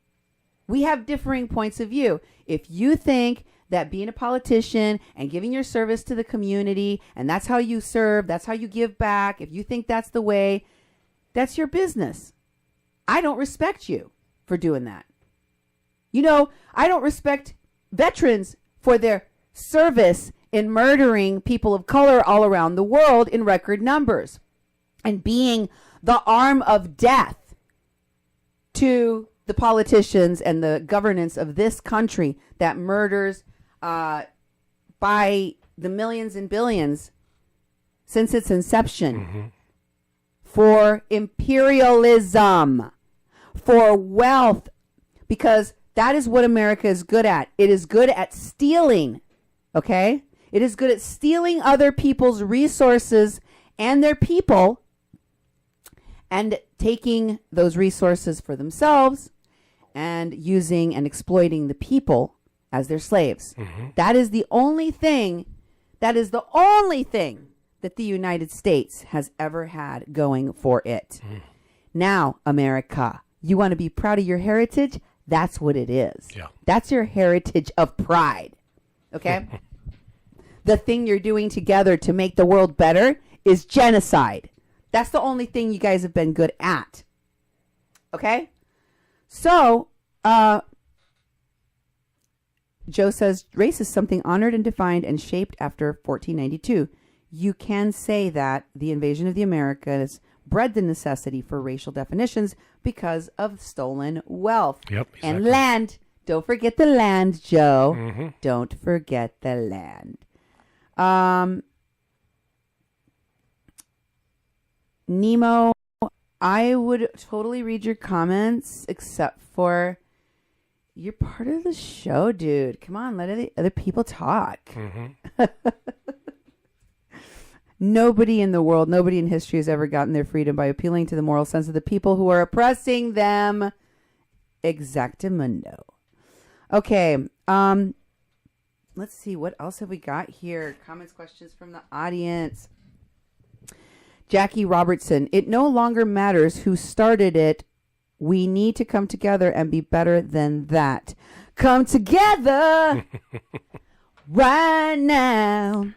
We have differing points of view. If you think that being a politician and giving your service to the community, and that's how you serve, that's how you give back, if you think that's the way, that's your business. I don't respect you for doing that. You know, I don't respect veterans for their service in murdering people of color all around the world in record numbers and being the arm of death to the politicians and the governance of this country that murders by the millions and billions since its inception for imperialism, for wealth, because that is what America is good at. It is good at stealing, okay? It is good at stealing other people's resources and their people and taking those resources for themselves and using and exploiting the people as their slaves. That is the only thing, that the United States has ever had going for it. Now, America, you want to be proud of your heritage? That's what it is. Yeah. That's your heritage of pride. Okay? The thing you're doing together to make the world better is genocide. That's the only thing you guys have been good at. Okay? So, Joe says, race is something honored and defined and shaped after 1492. You can say that the invasion of the Americas bred the necessity for racial definitions because of stolen wealth. Yep, exactly. And land. Don't forget the land, Joe. Don't forget the land. Nemo, I would totally read your comments, except for you're part of the show, dude. Come on, let other people talk. Nobody in the world, nobody in history has ever gotten their freedom by appealing to the moral sense of the people who are oppressing them. Exactamundo. Okay. Let's see. What else have we got here? Comments, questions from the audience. Jackie Robertson. It no longer matters who started it. We need to come together and be better than that. Come together right now.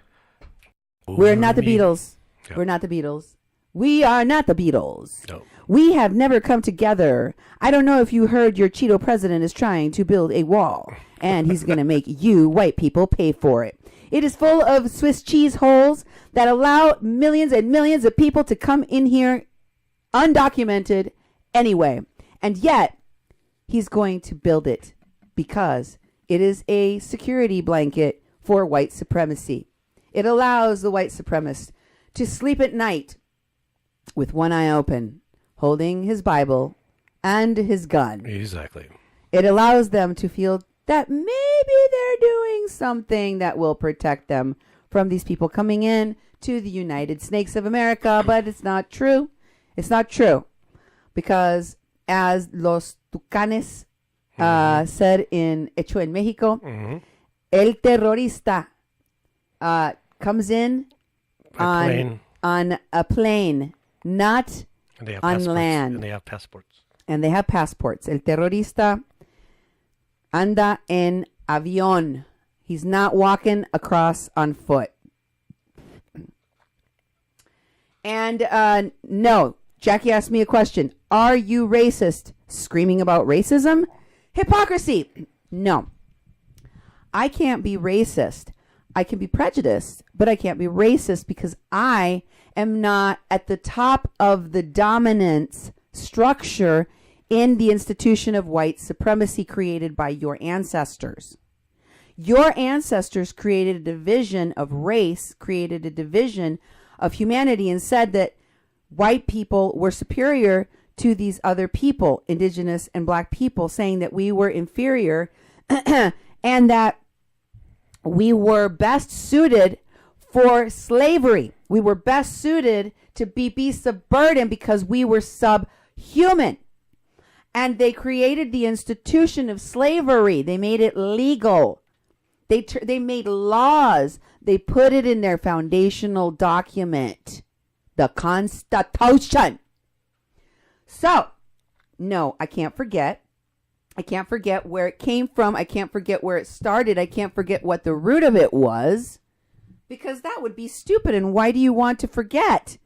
We're not the Beatles. Yep. We're not the Beatles. We are not the Beatles. No. We have never come together. I don't know if you heard your Cheeto president is trying to build a wall, and he's going to make you white people pay for it. It is full of Swiss cheese holes that allow millions and millions of people to come in here undocumented anyway. And yet, he's going to build it because it is a security blanket for white supremacy. It allows the white supremacist to sleep at night with one eye open, holding his Bible and his gun. Exactly. It allows them to feel that maybe they're doing something that will protect them from these people coming in to the United Snakes of America, but it's not true. It's not true. Because as Los Tucanes said in Hecho en Mexico, el terrorista comes in on a plane, not on land. And they have passports. And they have passports. El terrorista anda en avión. He's not walking across on foot. And no, Jackie asked me a question. Are you racist? Screaming about racism? Hypocrisy. No. I can't be racist. I can be prejudiced, but I can't be racist because I am not at the top of the dominance structure in the institution of white supremacy created by your ancestors. Your ancestors created a division of race, created a division of humanity, and said that white people were superior to these other people, indigenous and black people, saying that we were inferior and that we were best suited for slavery. We were best suited to be beasts of burden because we were subhuman. And they created the institution of slavery. They made it legal. They made laws. They put it in their foundational document, the Constitution. So, no, I can't forget. I can't forget where it came from. I can't forget where it started. I can't forget what the root of it was, because that would be stupid. And why do you want to forget?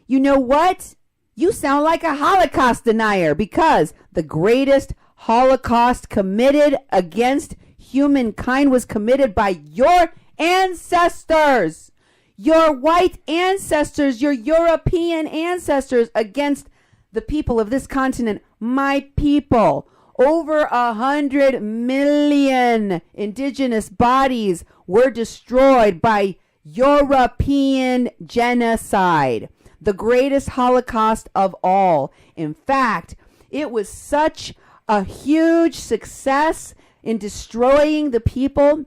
You know what? You sound like a Holocaust denier, because the greatest Holocaust committed against humankind was committed by your ancestors, your white ancestors, your European ancestors, against the people of this continent, my people. Over 100 million indigenous bodies were destroyed by European genocide, the greatest Holocaust of all. In fact, it was such a huge success in destroying the people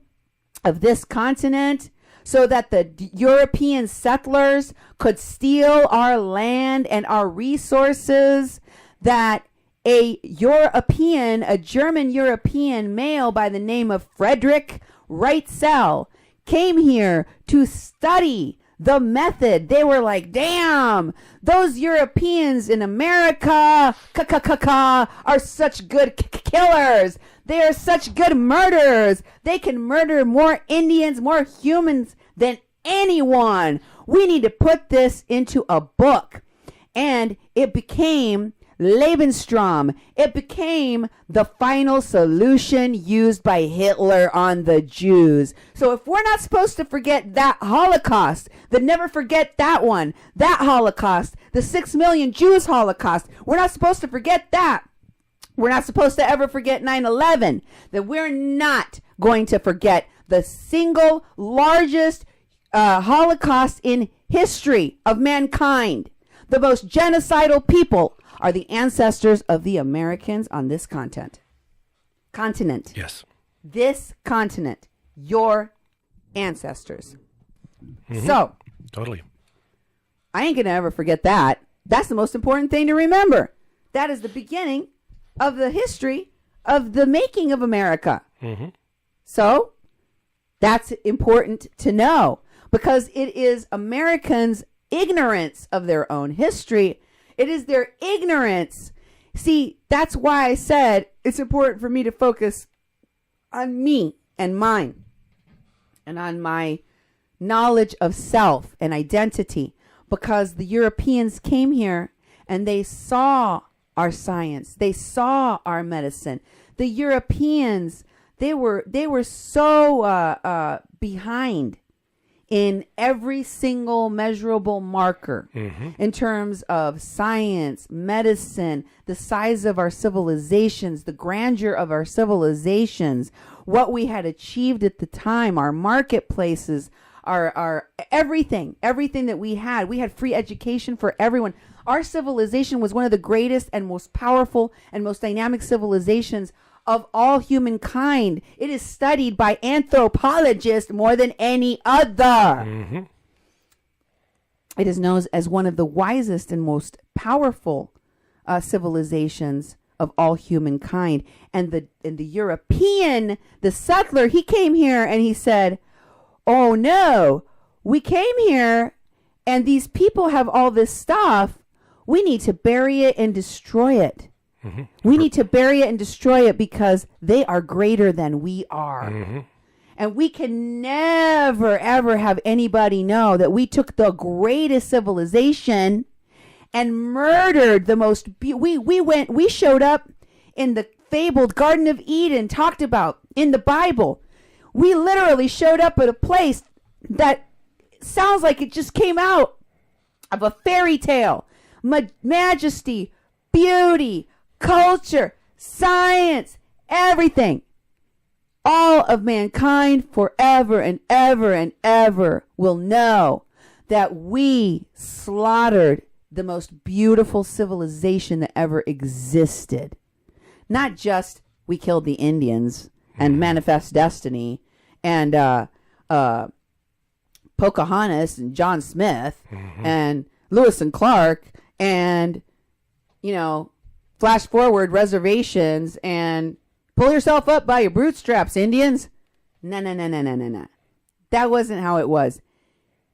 of this continent so that the European settlers could steal our land and our resources, that a German European male by the name of Frederick Reitzel came here to study the method. They were like, damn, those Europeans in America are such good killers. They are such good murderers. They can murder more Indians, more humans than anyone. We need to put this into a book. And it became Lebensstrom. It became the final solution used by Hitler on the Jews. So if we're not supposed to forget that Holocaust, then never forget that one. That Holocaust, the 6 million Jews Holocaust. We're not supposed to forget that. We're not supposed to ever forget 9/11. That we're not going to forget the single largest Holocaust in history of mankind. The most genocidal people are the ancestors of the Americans on this continent. Yes. This continent, your ancestors. So, totally. I ain't going to ever forget that. That's the most important thing to remember. That is the beginning of the history of the making of America. So, that's important to know, because it is Americans' ignorance of their own history. It is their ignorance. See, that's why I said it's important for me to focus on me and mine and on my knowledge of self and identity, because the Europeans came here and they saw our science. They saw our medicine. The Europeans, they were so behind in every single measurable marker in terms of science, medicine, the size of our civilizations, the grandeur of our civilizations, what we had achieved at the time, our marketplaces, our everything that we had. We had free education for everyone. Our civilization was one of the greatest and most powerful and most dynamic civilizations of all humankind. It is studied by anthropologists more than any other. It is known as one of the wisest and most powerful civilizations of all humankind. And the European, the settler, he came here and he said, oh no, we came here and these people have all this stuff. We need to bury it and destroy it. We need to bury it and destroy it because they are greater than we are. And we can never, ever have anybody know that we took the greatest civilization and murdered the most. We showed up in the fabled Garden of Eden, talked about in the Bible. We literally showed up at a place that sounds like it just came out of a fairy tale. Majesty, beauty, culture, science, everything. All of mankind forever and ever and ever will know that we slaughtered the most beautiful civilization that ever existed. Not just we killed the Indians and Manifest Destiny and Pocahontas and John Smith and Lewis and Clark and, flash forward reservations and pull yourself up by your bootstraps, Indians. No. That wasn't how it was.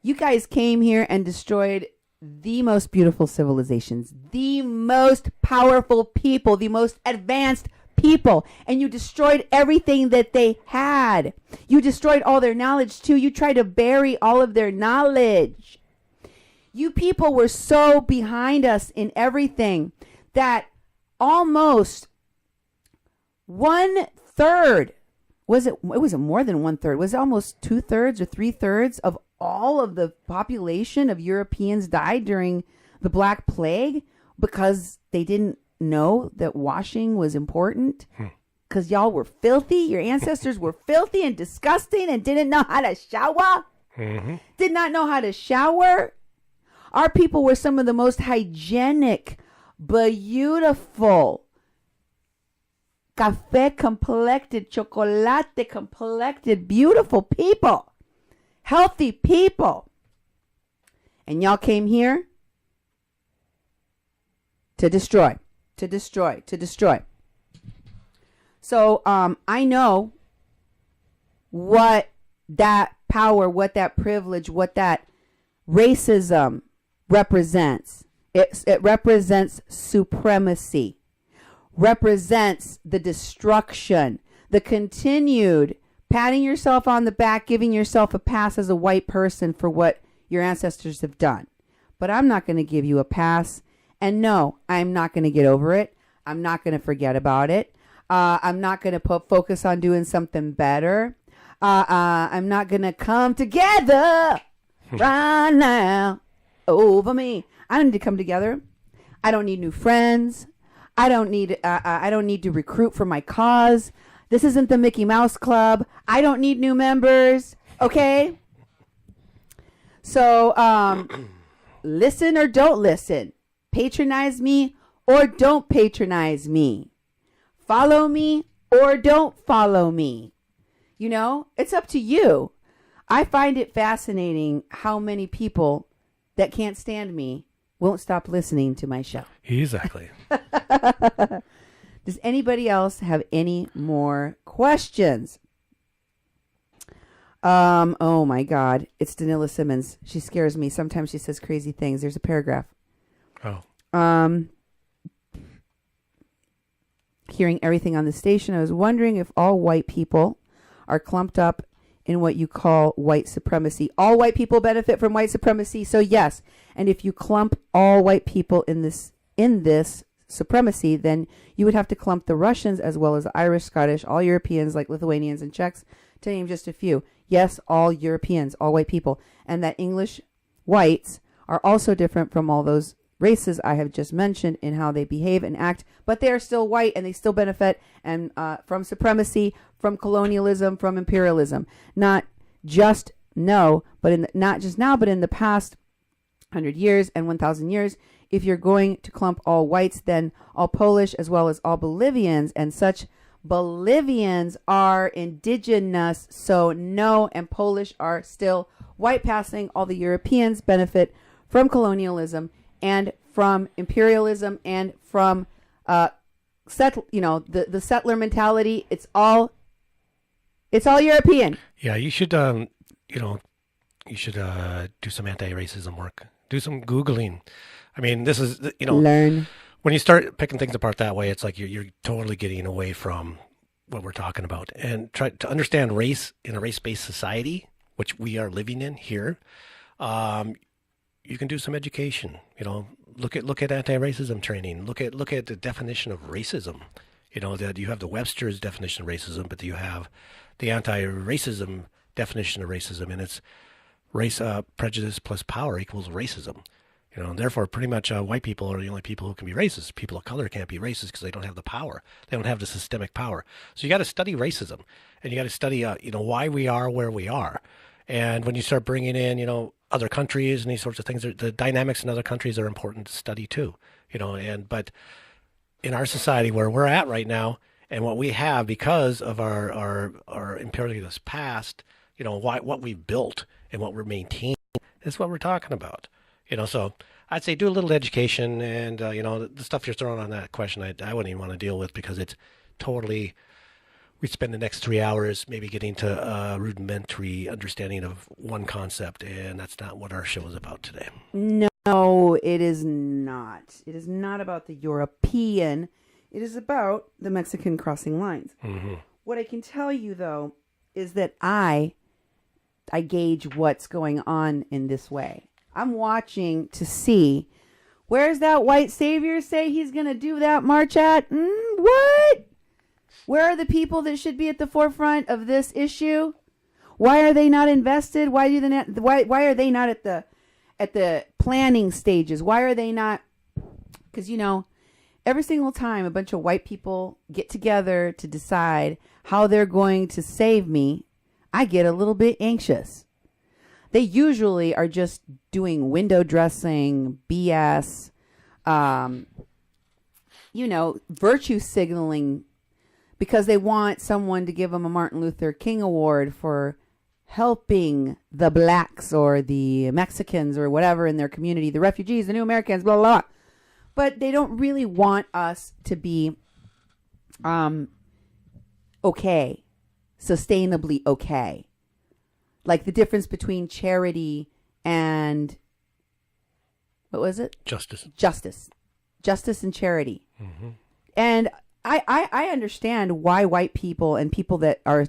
You guys came here and destroyed the most beautiful civilizations, the most powerful people, the most advanced people, and you destroyed everything that they had. You destroyed all their knowledge too. You tried to bury all of their knowledge. You people were so behind us in everything that almost 1/3, it was more than 1/3, was it almost 2/3 or 3/3 of all of the population of Europeans died during the Black Plague because they didn't know that washing was important? Because y'all were filthy. Your ancestors were filthy and disgusting and didn't know how to shower. Did not know how to shower. Our people were some of the most hygienic, beautiful, café complected, chocolate complected, beautiful people. Healthy people. And y'all came here to destroy, to destroy, to destroy. So I know what that power, what that privilege, what that racism represents. It represents supremacy, represents the destruction, the continued patting yourself on the back, giving yourself a pass as a white person for what your ancestors have done. But I'm not going to give you a pass. And no, I'm not going to get over it. I'm not going to forget about it. I'm not going to focus on doing something better. I'm not going to come together right now over me. I don't need to come together. I don't need new friends. I don't need to recruit for my cause. This isn't the Mickey Mouse Club. I don't need new members. Okay? So, listen or don't listen. Patronize me or don't patronize me. Follow me or don't follow me. You know, it's up to you. I find it fascinating how many people that can't stand me won't stop listening to my show. Exactly. Does anybody else have any more questions? Oh my God. It's Danila Simmons. She scares me. Sometimes she says crazy things. There's a paragraph. Oh. Hearing everything on the station, I was wondering if all white people are clumped up in what you call white supremacy. All white people benefit from white supremacy. So yes. And if you clump all white people in this supremacy, then you would have to clump the Russians as well as Irish, Scottish, all Europeans like Lithuanians and Czechs, to name just a few. Yes, all Europeans, all white people. And that English whites are also different from all those races I have just mentioned in how they behave and act, but they are still white and they still benefit and from supremacy, from colonialism, from imperialism. Not just now, but in the past 100 years and 1,000 years. If you're going to clump all whites, then all Polish as well as all Bolivians and such. Bolivians are indigenous, so no, and Polish are still white passing. All the Europeans benefit from colonialism and from imperialism and from the settler mentality. It's all European. Yeah, you should do some anti-racism work. Do some Googling. I mean, this is, learn. When you start picking things apart that way, it's like you're totally getting away from what we're talking about. And try to understand race in a race-based society, which we are living in here. You can do some education. Look at anti-racism training. Look at the definition of racism. That you have the Webster's definition of racism, but you have the anti-racism definition of racism, and it's race prejudice plus power equals racism. And therefore, pretty much white people are the only people who can be racist. People of color can't be racist because they don't have the power. They don't have the systemic power. So you got to study racism, and you got to study, why we are where we are. And when you start bringing in, other countries and these sorts of things, the dynamics in other countries are important to study too. But in our society where we're at right now, and what we have because of our imperialist past, what we've built and what we're maintaining is what we're talking about. So I'd say do a little education, and the stuff you're throwing on that question, I wouldn't even want to deal with, because it's totally. We'd spend the next 3 hours maybe getting to a rudimentary understanding of one concept, and that's not what our show is about today. No, it is not. It is not about the European. It is about the Mexican crossing lines. Mm-hmm. What I can tell you, though, is that I gauge what's going on in this way. I'm watching to see, where's that white savior say he's going to do that march at? What? Where are the people that should be at the forefront of this issue? Why are they not invested? Why are they not at the planning stages? Why are they not? Because, every single time a bunch of white people get together to decide how they're going to save me, I get a little bit anxious. They usually are just doing window dressing, BS, virtue signaling, because they want someone to give them a Martin Luther King Award for helping the blacks or the Mexicans or whatever in their community, the refugees, the new Americans, blah, blah, blah. But they don't really want us to be okay, sustainably okay. Like the difference between charity and, what was it? Justice. Justice and charity. Mm-hmm. And I understand why white people and people that are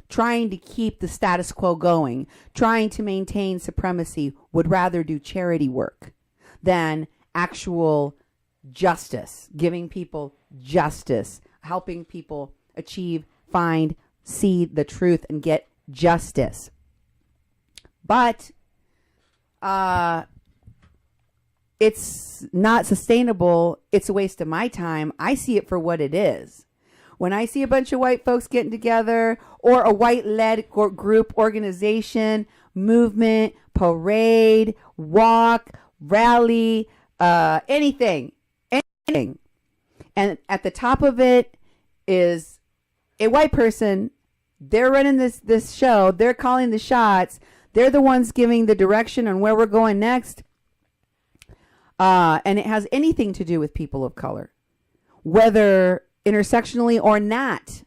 trying to keep the status quo going, trying to maintain supremacy, would rather do charity work than actual justice, giving people justice, helping people achieve, find, see the truth, and get justice. But it's not sustainable. It's a waste of my time. I see it for what it is. When I see a bunch of white folks getting together, or a white-led group, organization, movement, parade, walk, rally, anything. And at the top of it is a white person. They're running this show. They're calling the shots. They're the ones giving the direction on where we're going next. And it has anything to do with people of color, whether intersectionally or not.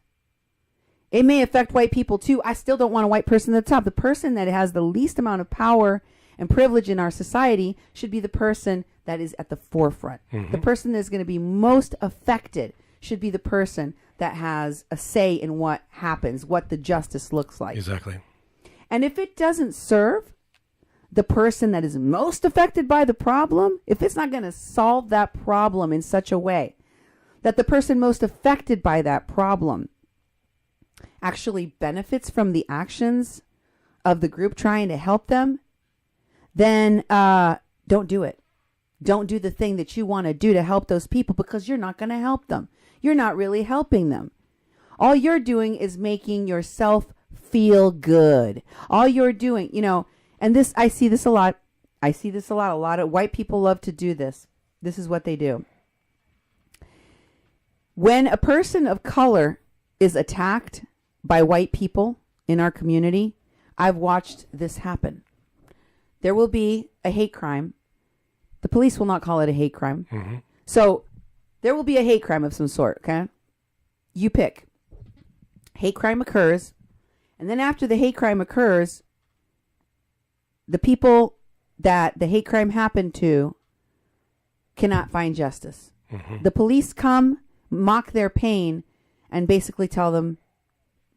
It may affect white people too. I still don't want a white person at the top. The person that has the least amount of power and privilege in our society should be the person that is at the forefront. Mm-hmm. The person that is going to be most affected should be the person that has a say in what happens, what the justice looks like. Exactly. And if it doesn't serve the person that is most affected by the problem, if it's not going to solve that problem in such a way that the person most affected by that problem actually benefits from the actions of the group trying to help them, then don't do it. Don't do the thing that you want to do to help those people, because you're not going to help them. You're not really helping them. All you're doing is making yourself feel good. All you're doing, and this, I see this a lot. A lot of white people love to do this. This is what they do. When a person of color is attacked by white people in our community, I've watched this happen. There will be a hate crime. The police will not call it a hate crime. Mm-hmm. So there will be a hate crime of some sort, okay? You pick. Hate crime occurs. And then after the hate crime occurs, the people that the hate crime happened to cannot find justice. Mm-hmm. The police come, mock their pain, and basically tell them,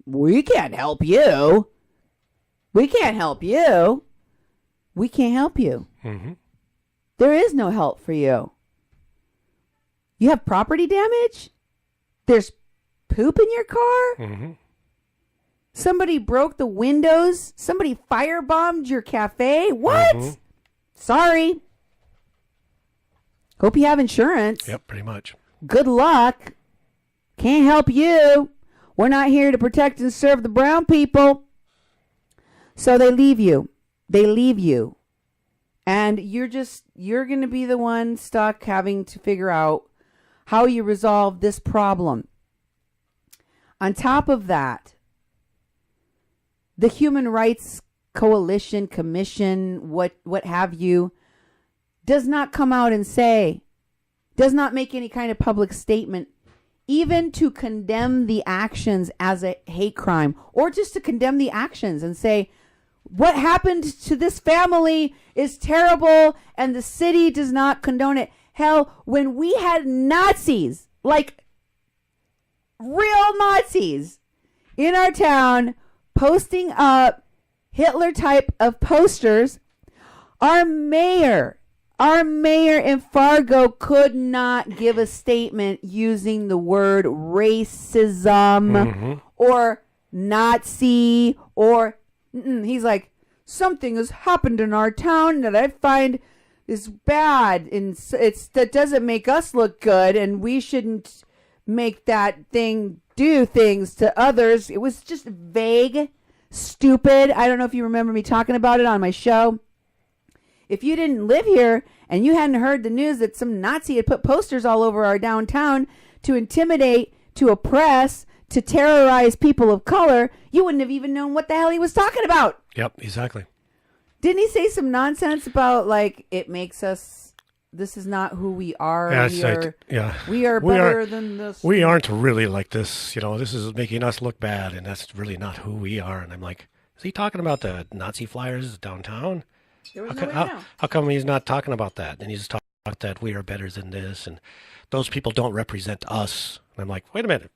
we can't help you. We can't help you. We can't help you. Mm-hmm. There is no help for you. You have property damage? There's poop in your car? Mm-hmm. Somebody broke the windows? Somebody firebombed your cafe? What? Mm-hmm. Sorry. Hope you have insurance. Yep, pretty much. Good luck. Can't help you. We're not here to protect and serve the brown people. So they leave you. And you're going to be the one stuck having to figure out how you resolve this problem. On top of that, the Human Rights Coalition, Commission, what have you, does not come out and say, does not make any kind of public statement, even to condemn the actions as a hate crime, or just to condemn the actions and say, what happened to this family is terrible and the city does not condone it. Hell, when we had Nazis, like real Nazis in our town posting up Hitler type of posters. Our mayor in Fargo could not give a statement using the word racism or Nazi or he's like, something has happened in our town that I find is bad and that doesn't make us look good and we shouldn't make that thing do things to others. It was just vague, stupid. I don't know if you remember me talking about it on my show. If you didn't live here and you hadn't heard the news that some Nazi had put posters all over our downtown to intimidate, to oppress, to terrorize people of color, you wouldn't have even known what the hell he was talking about. Yep, exactly. Didn't he say some nonsense about, like, it makes us, this is not who we are. We are better than this. We aren't really like this. This is making us look bad, and that's really not who we are. And I'm like, is he talking about the Nazi flyers downtown? How come he's not talking about that? And he's talking about that we are better than this, and those people don't represent us. And I'm like, wait a minute.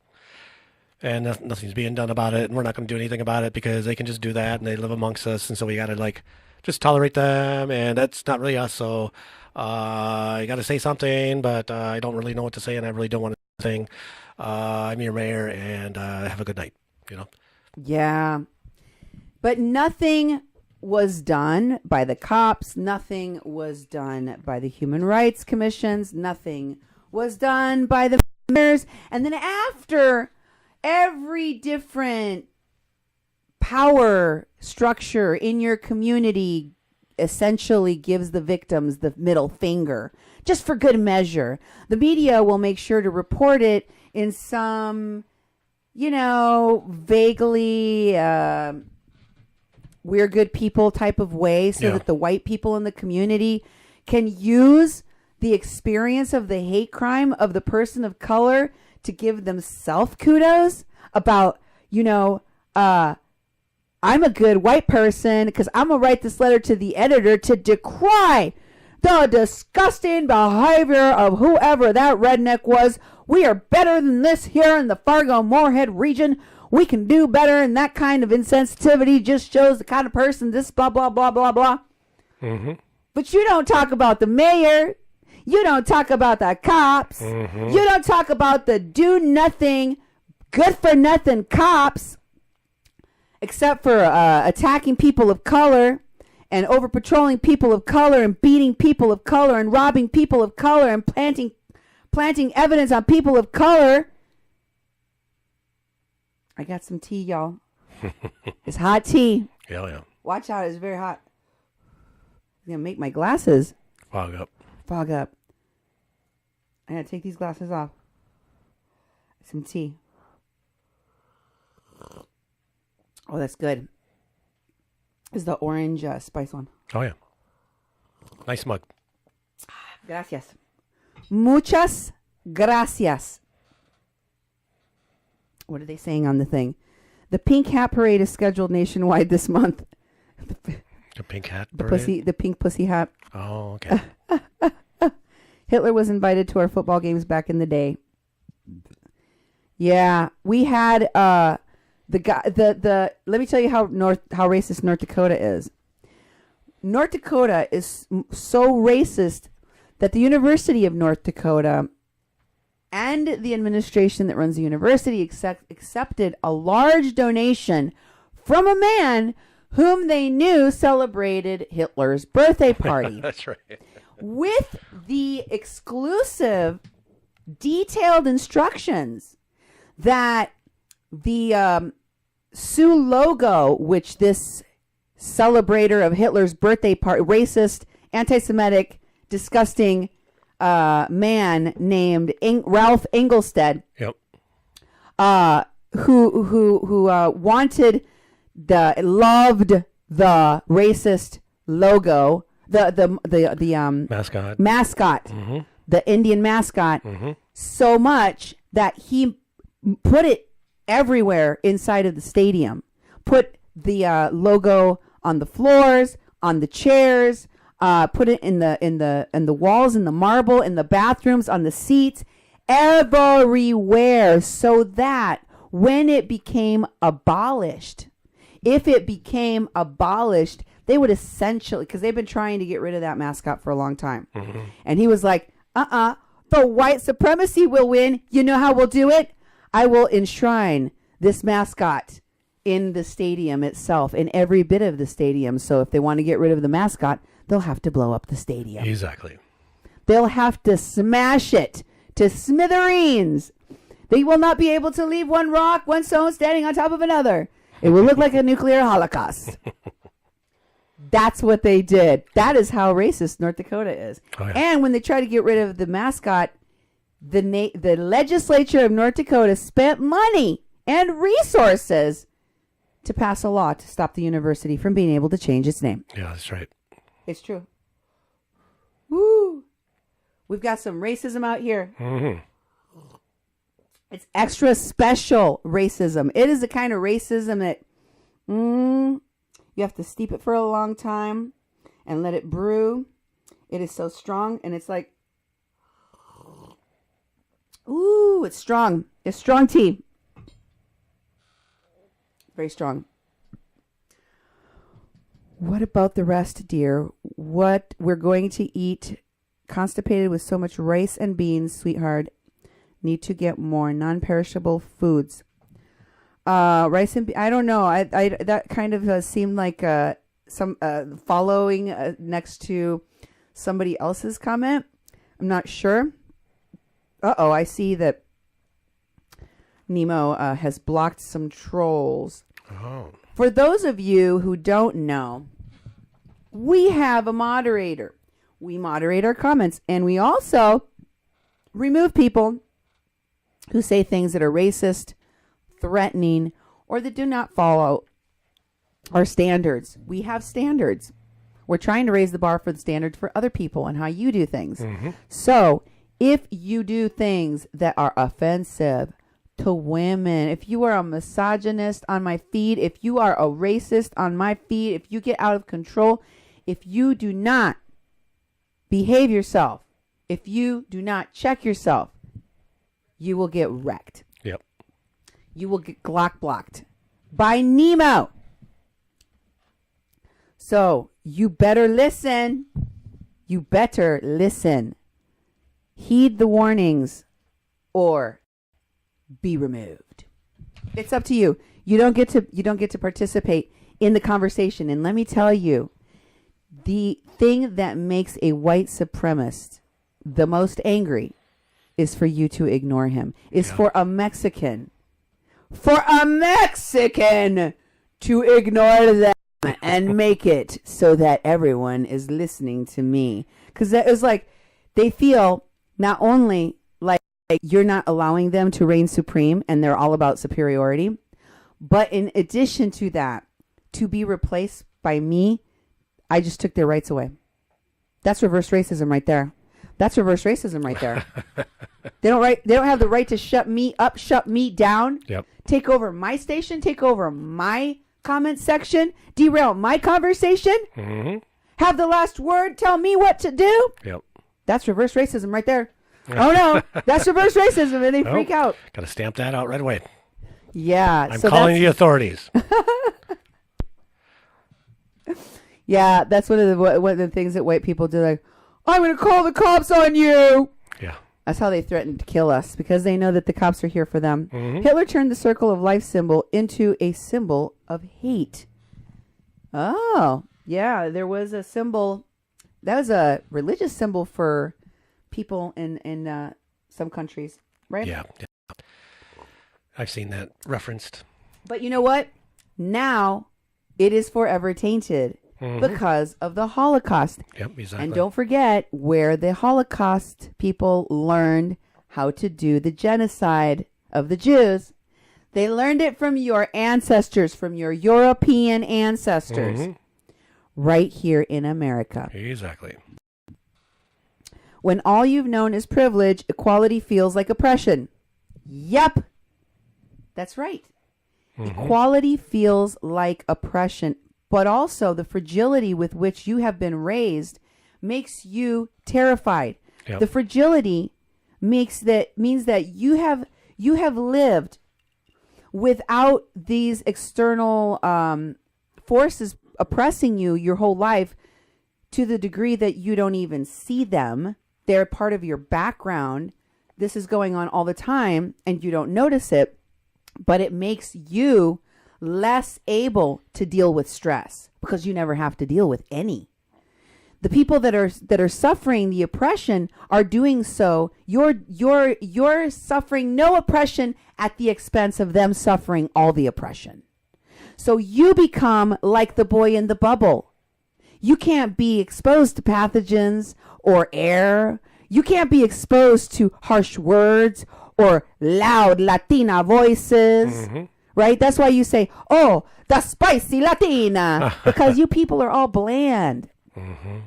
And nothing's being done about it, and we're not going to do anything about it because they can just do that, and they live amongst us, and so we got to, just tolerate them, and that's not really us, so you got to say something, but I don't really know what to say, and I really don't want to say anything. I'm your mayor, and have a good night, Yeah. But nothing was done by the cops. Nothing was done by the human rights commissions. Nothing was done by the mayors. And then after every different power structure in your community essentially gives the victims the middle finger, just for good measure, the media will make sure to report it in some, vaguely we're good people type of way so that the white people in the community can use the experience of the hate crime of the person of color to give themselves kudos about, I'm a good white person because I'm going to write this letter to the editor to decry the disgusting behavior of whoever that redneck was. We are better than this here in the Fargo-Moorhead region. We can do better, and that kind of insensitivity just shows the kind of person this blah, blah, blah, blah, blah. Mm-hmm. But you don't talk about the mayor. You don't talk about the cops. Mm-hmm. You don't talk about the do-nothing, good-for-nothing cops, except for attacking people of color and over-patrolling people of color and beating people of color and robbing people of color and planting evidence on people of color. I got some tea, y'all. It's hot tea. Yeah. Watch out, it's very hot. It's going to make my glasses fog up. I got to take these glasses off. Some tea. Oh, that's good. This is the orange spice one. Oh, yeah. Nice mug. Gracias. Muchas gracias. What are they saying on the thing? The Pink Hat Parade is scheduled nationwide this month. The Pink Hat Parade? The pink pussy hat. Oh, okay. Hitler was invited to our football games back in the day. Yeah, we had the guy. Let me tell you how racist North Dakota is. North Dakota is so racist that the University of North Dakota and the administration that runs the university accepted a large donation from a man whom they knew celebrated Hitler's birthday party. That's right. With the exclusive, detailed instructions that the Sioux logo, which this celebrator of Hitler's birthday party, racist, anti-Semitic, disgusting man named Ralph Engelstad, yep, who loved the racist logo, the mascot, mm-hmm. the Indian mascot, mm-hmm. so much that he put it everywhere inside of the stadium. Put the logo on the floors, on the chairs. Put it in the walls, in the marble, in the bathrooms, on the seats, everywhere, so that when it became abolished, if it became abolished, they would essentially, because they've been trying to get rid of that mascot for a long time. Mm-hmm. And he was like, the white supremacy will win. You know how we'll do it? I will enshrine this mascot in the stadium itself, in every bit of the stadium. So if they want to get rid of the mascot, they'll have to blow up the stadium. Exactly. They'll have to smash it to smithereens. They will not be able to leave one rock, one stone standing on top of another. It will look like a nuclear holocaust. That's what they did. That is how racist North Dakota is. Oh, yeah. And when they tried to get rid of the mascot, the legislature of North Dakota spent money and resources to pass a law to stop the university from being able to change its name. Yeah, that's right. It's true. Woo! We've got some racism out here. Mm-hmm. It's extra special racism. It is the kind of racism that you have to steep it for a long time and let it brew. It is so strong, and it's like, ooh, it's strong. It's strong tea. Very strong. What about the rest, dear? What we're going to eat, constipated with so much rice and beans, sweetheart. Need to get more non-perishable foods. Rice and I don't know. I that kind of seemed like some following next to somebody else's comment. I'm not sure. I see that Nemo has blocked some trolls. Oh. For those of you who don't know, we have a moderator. We moderate our comments, and we also remove people who say things that are racist, threatening, or that do not follow our standards. We have standards. We're trying to raise the bar for the standards for other people and how you do things. Mm-hmm. So if you do things that are offensive to women, if you are a misogynist on my feed, if you are a racist on my feed, if you get out of control, if you do not behave yourself, if you do not check yourself, you will get wrecked. Yep. You will get Glock blocked by Nemo. So you better listen. You better listen. Heed the warnings or be removed. It's up to you. You don't get to participate in the conversation. And let me tell you, the thing that makes a white supremacist the most angry is for you to ignore him. Is for a Mexican to ignore them and make it so that everyone is listening to me. Because that is like, they feel not only like you're not allowing them to reign supreme and they're all about superiority, but in addition to that, to be replaced by me, I just took their rights away. That's reverse racism right there. That's reverse racism right there. They don't have the right to shut me up, shut me down. Yep. Take over my station, take over my comment section, derail my conversation. Mm-hmm. Have the last word, tell me what to do. Yep. That's reverse racism right there. Oh no, that's reverse racism, and they freak out. Got to stamp that out right away. Yeah. I'm calling the authorities. Yeah, that's one of the things that white people do. Like, I'm going to call the cops on you. Yeah. That's how they threaten to kill us, because they know that the cops are here for them. Mm-hmm. Hitler turned the circle of life symbol into a symbol of hate. Oh, yeah. There was a symbol. That was a religious symbol for people in some countries, right? Yeah. I've seen that referenced. But you know what? Now it is forever tainted. Mm-hmm. Because of the Holocaust. Yep, exactly. And don't forget where the Holocaust people learned how to do the genocide of the Jews. They learned it from your ancestors, from your European ancestors, mm-hmm. right here in America. Exactly. When all you've known is privilege, equality feels like oppression. Yep. That's right. Mm-hmm. Equality feels like oppression. But also the fragility with which you have been raised makes you terrified. Yep. The fragility means that you have lived without these external forces oppressing you your whole life, to the degree that you don't even see them. They're part of your background. This is going on all the time and you don't notice it, but it makes you less able to deal with stress because you never have to deal with any. The people that are suffering the oppression are doing so. You're suffering no oppression at the expense of them suffering all the oppression. So you become like the boy in the bubble. You can't be exposed to pathogens or air. You can't be exposed to harsh words or loud Latina voices. Mm-hmm. Right? That's why you say, oh, the spicy Latina, because you people are all bland. Mm-hmm.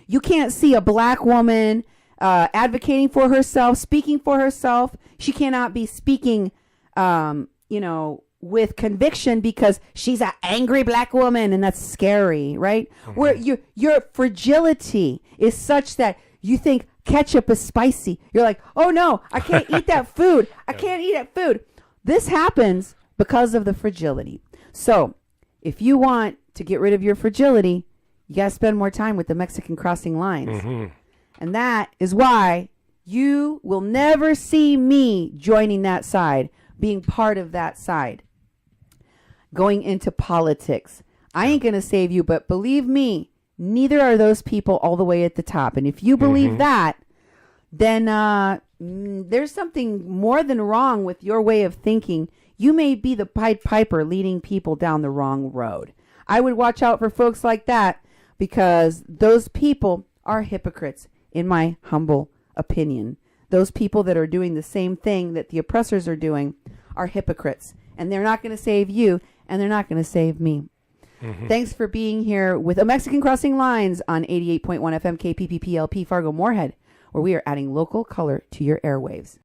You can't see a black woman advocating for herself, speaking for herself. She cannot be speaking, with conviction because she's an angry black woman, and that's scary, right? Mm-hmm. Where your fragility is such that you think ketchup is spicy. You're like, oh no, I can't eat that food. I can't eat that food. This happens because of the fragility. So if you want to get rid of your fragility, you got to spend more time with the Mexican crossing lines. Mm-hmm. And that is why you will never see me joining that side, being part of that side, going into politics. I ain't going to save you, but believe me, neither are those people all the way at the top. And if you believe that, then there's something more than wrong with your way of thinking. You may be the Pied Piper leading people down the wrong road. I would watch out for folks like that, because those people are hypocrites, in my humble opinion. Those people that are doing the same thing that the oppressors are doing are hypocrites. And they're not going to save you, and they're not going to save me. Mm-hmm. Thanks for being here with a Mexican Crossing Lines on 88.1 FM KPPP-LP Fargo-Moorhead, where we are adding local color to your airwaves.